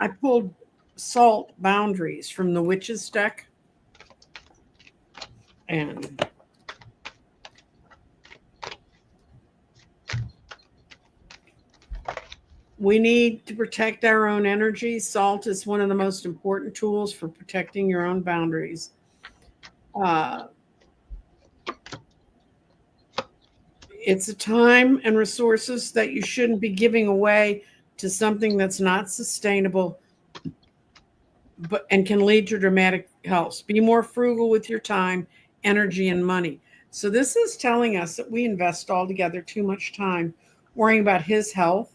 I pulled salt boundaries from the witches deck. And we need to protect our own energy. Salt is one of the most important tools for protecting your own boundaries. It's a time and resources that you shouldn't be giving away to something that's not sustainable, and can lead to dramatic health. Be more frugal with your time, energy, and money. So this is telling us that we invest altogether too much time worrying about his health.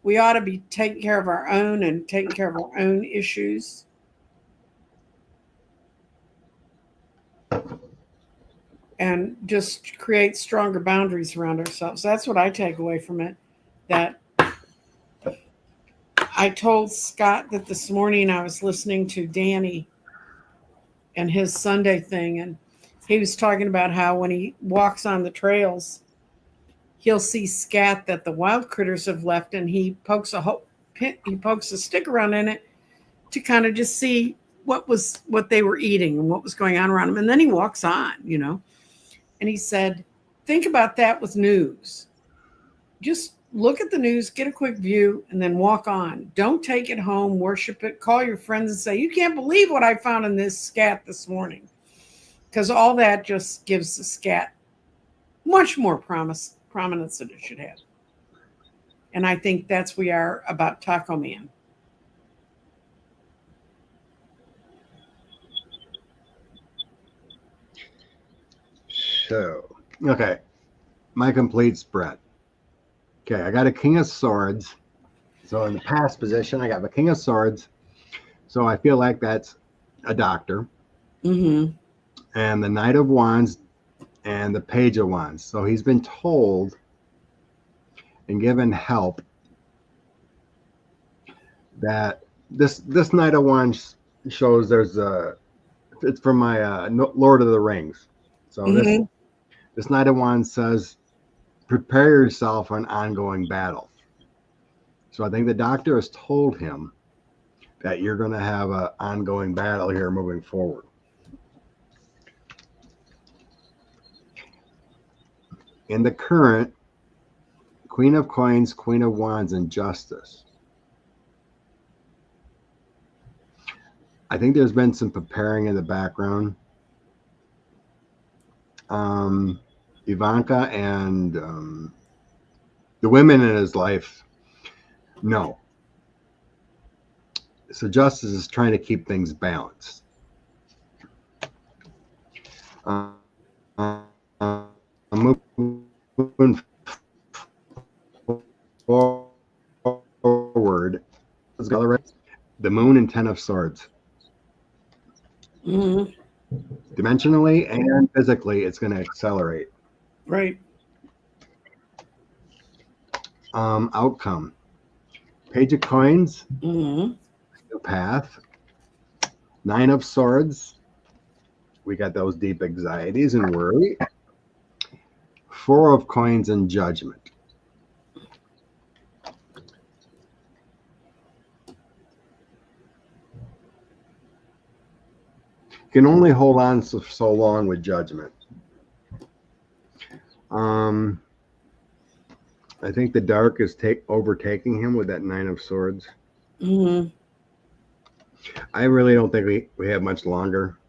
We ought to be taking care of our own and taking care of our own issues. And just create stronger boundaries around ourselves. That's what I take away from it. That I told Scott that this morning I was listening to Danny and his Sunday thing, and he was talking about how when he walks on the trails, he'll see scat that the wild critters have left, and he pokes a stick around in it to kind of just see what they were eating and what was going on around him. And then he walks on, And he said, think about that with news. Just look at the news, get a quick view, and then walk on. Don't take it home, worship it, call your friends and say, you can't believe what I found in this scat this morning. Because all that just gives the scat much more prominence than it should have. And I think that's we are about Taco Man. So, okay, my complete spread. Okay, I got a King of Swords. So in the past position, I got the King of Swords. So I feel like that's a doctor. Mm-hmm. And the Knight of Wands and the Page of Wands. So he's been told and given help that this Knight of Wands shows it's from my Lord of the Rings. So Mm-hmm. this Knight of Wands says, prepare yourself for an ongoing battle. So I think the doctor has told him that you're going to have an ongoing battle here moving forward. In the current, Queen of Coins, Queen of Wands, and Justice. I think there's been some preparing in the background. Ivanka and the women in his life, no. So Justice is trying to keep things balanced. Moving forward, the Moon and Ten of Swords. Mm-hmm. Dimensionally and physically, it's going to accelerate. Right. Outcome. Page of Coins. Mm-hmm. New path. Nine of Swords. We got those deep anxieties and worry. Four of Coins and Judgment. can only hold on so long with judgment. I think the dark is overtaking him with that 9 of Swords. Mm-hmm. I really don't think we have much longer.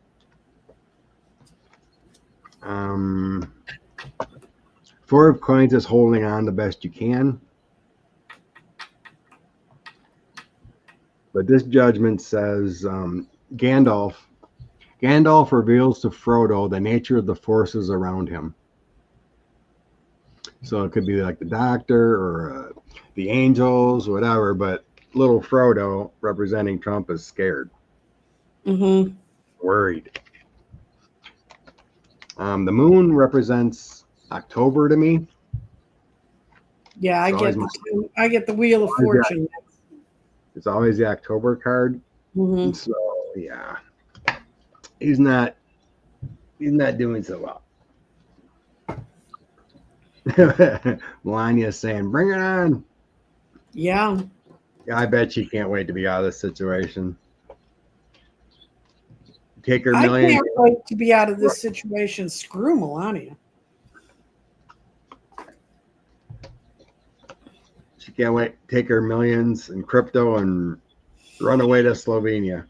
4 of Coins is holding on the best you can. But this judgment says Gandalf reveals to Frodo the nature of the forces around him. So it could be like the Doctor or the angels, whatever, but little Frodo, representing Trump, is scared. Mm-hmm. Worried. The moon represents October to me. Yeah, I get the Wheel of Fortune. It's always the October card. Mm-hmm. So yeah, he's not doing so well. Melania's saying, "Bring it on." Yeah. I bet she can't wait to be out of this situation. Take her I millions. can't wait to be out of this situation. Screw Melania. She can't wait. Take her millions in crypto and run away to Slovenia.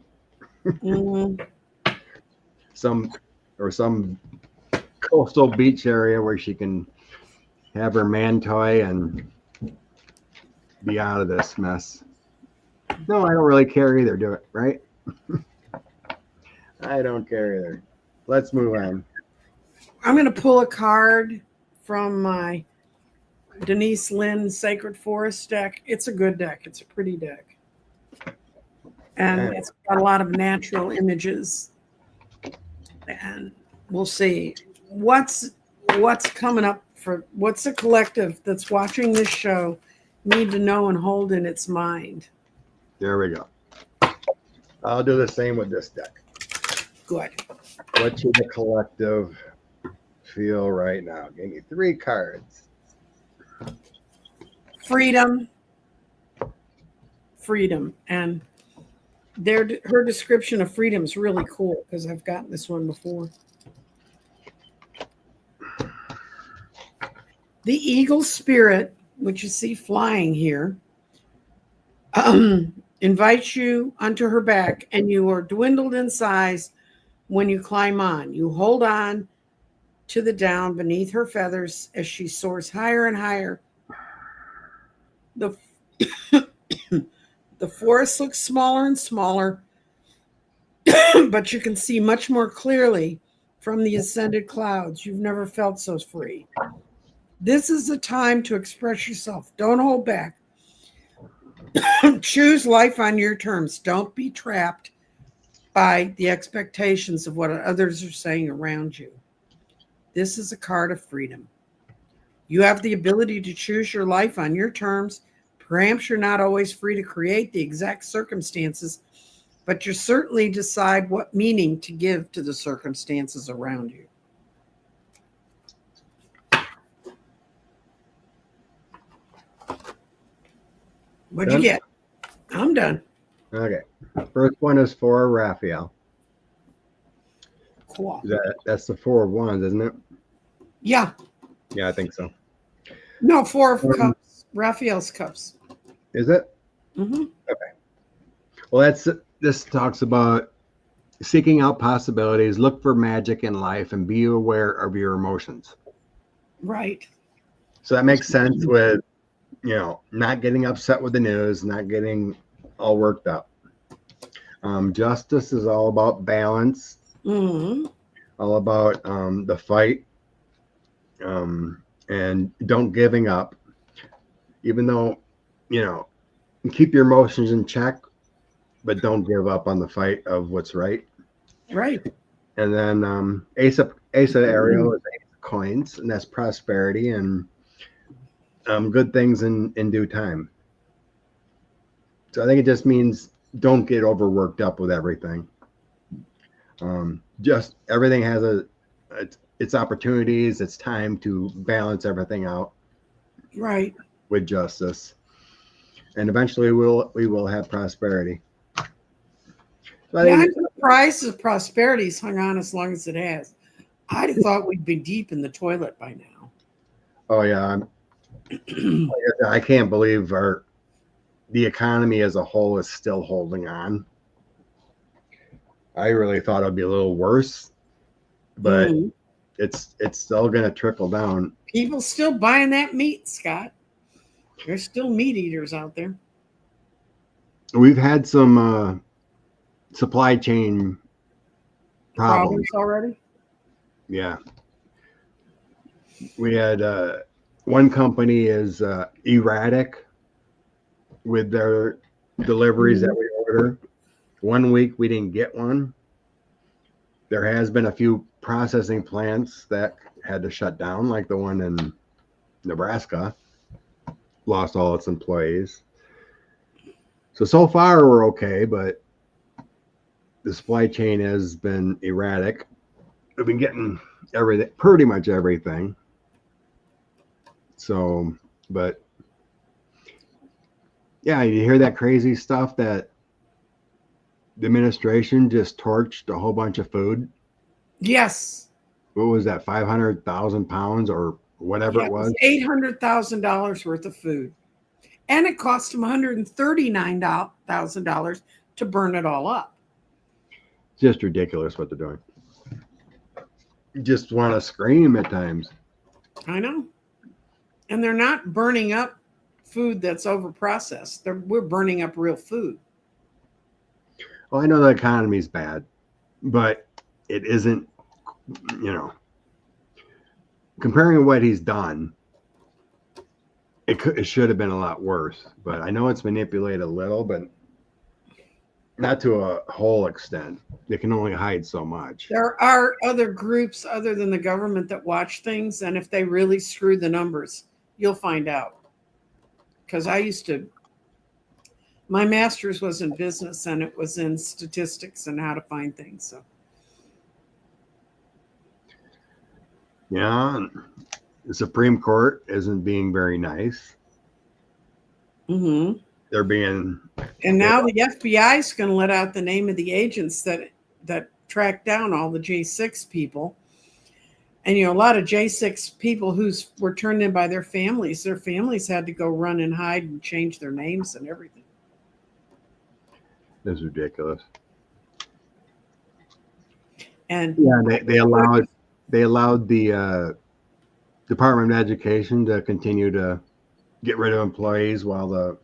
Mm-hmm. Some coastal beach area where she can have her man toy and be out of this mess. No, I don't really care either. Do it, right? I don't care either. Let's move on. I'm going to pull a card from my Denise Lynn Sacred Forest deck. It's a good deck. It's a pretty deck. And it's got a lot of natural images. And we'll see what's coming up for what's a collective that's watching this show need to know and hold in its mind. There we go. I'll do the same with this deck. Good. What should the collective feel right now? Give me 3 cards. Freedom. And her description of freedom is really cool because I've gotten this one before. The eagle spirit, which you see flying here, invites you onto her back, and you are dwindled in size when you climb on. You hold on to the down beneath her feathers as she soars higher and higher. The forest looks smaller and smaller, but you can see much more clearly from the ascended clouds. You've never felt so free. This is the time to express yourself. Don't hold back. Choose life on your terms. Don't be trapped by the expectations of what others are saying around you. This is a card of freedom. You have the ability to choose your life on your terms. Perhaps you're not always free to create the exact circumstances, but you certainly decide what meaning to give to the circumstances around you. What'd you get? I'm done. Okay. First one is for Raphael. Cool. That's the 4 of Wands, isn't it? Yeah. Yeah, I think so. No, 4 of Cups. Raphael's Cups. Is it? Mm-hmm. Okay. Well, this talks about seeking out possibilities, look for magic in life, and be aware of your emotions. Right. So that makes sense with, not getting upset with the news, not getting all worked up. Justice is all about balance, all about the fight, and don't giving up. Even though, keep your emotions in check, but don't give up on the fight of what's right. Right. And then Ace of Ariel is Ace of Coins, and that's prosperity and good things in due time. So I think it just means don't get overworked up with everything. Just everything has its opportunities. It's time to balance everything out. Right. With justice, and eventually we will have prosperity. So I'm surprised the prosperity's hung on as long as it has. I'd have thought we'd be deep in the toilet by now. Oh yeah, I can't believe the economy as a whole is still holding on. I really thought it'd be a little worse, but it's still going to trickle down. People still buying that meat, Scott. There's still meat eaters out there. We've had some supply chain problems already. Yeah, we had one company is erratic with their deliveries that we order. 1 week we didn't get one. There has been a few processing plants that had to shut down, like the one in Nebraska, lost all its employees. So far we're okay, but the supply chain has been erratic. We've been getting everything, pretty much everything. So, but yeah, you hear that crazy stuff that the administration just torched a whole bunch of food. Yes. What was that? 500,000 pounds or whatever it was. $800,000 worth of food, and it cost them $139,000 to burn it all up. Just ridiculous what they're doing. You just want to scream at times. I know. And they're not burning up food that's over-processed. We're burning up real food. Well, I know the economy's bad, but it isn't, comparing what he's done, it should have been a lot worse. But I know it's manipulated a little, but not to a whole extent. They can only hide so much. There are other groups other than the government that watch things, and if they really screw the numbers, you'll find out. Because my master's was in business, and it was in statistics and how to find things. So, yeah, the Supreme Court isn't being very nice. Mm-hmm. They're being, and now the FBI is going to let out the name of the agents that tracked down all the J6 people. And a lot of J6 people were turned in by their families had to go run and hide and change their names and everything. That's ridiculous. And yeah, they allowed the Department of Education to continue to get rid of employees while the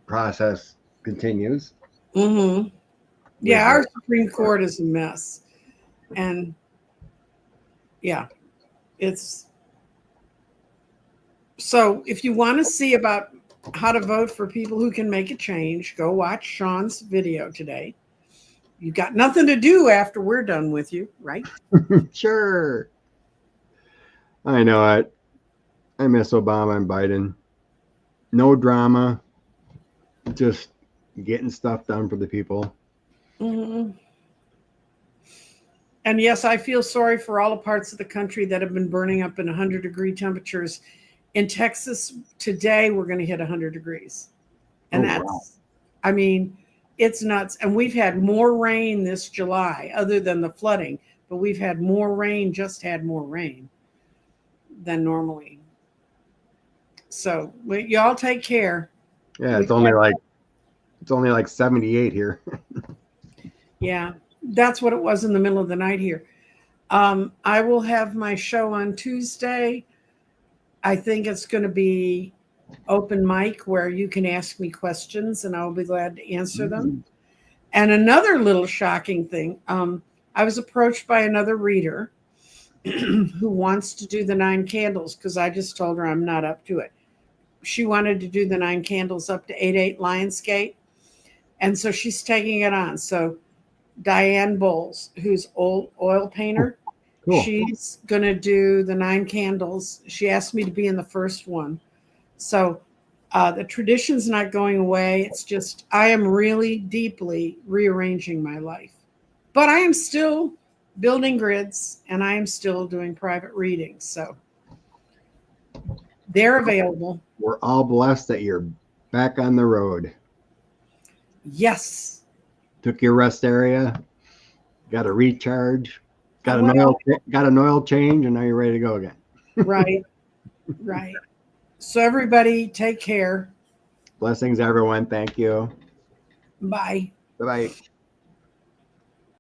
process continues. Mm-hmm. Yeah, our Supreme Court is a mess. And yeah, so if you want to see about how to vote for people who can make a change, go watch Sean's video today. You've got nothing to do after we're done with you, right? Sure. I know it. I miss Obama and Biden. No drama. Just getting stuff done for the people. Mm-hmm. And yes, I feel sorry for all the parts of the country that have been burning up in 100-degree temperatures. In Texas today, we're going to hit 100 degrees. And I mean, it's nuts. And we've had more rain this July, other than the flooding, but we've had more rain than normally. So y'all take care. Yeah, it's only like 78 here. Yeah, that's what it was in the middle of the night here. I will have my show on Tuesday. I think it's going to be open mic where you can ask me questions and I'll be glad to answer them. And another little shocking thing, I was approached by another reader who wants to do the 9 candles because I just told her I'm not up to it. She wanted to do the 9 candles up to 8/8 Lionsgate. And so she's taking it on. So Diane Bowles, who's oil painter, cool. She's going to do the 9 candles. She asked me to be in the first one. So the tradition's not going away. It's just I am really deeply rearranging my life. But I am still building grids and I am still doing private readings. So they're available. We're all blessed that you're back on the road. Yes. Took your rest area. got a recharge, got Well, an oil change, and now you're ready to go again. right, right. So everybody take care. Blessings, everyone. Thank you. Bye. Bye bye.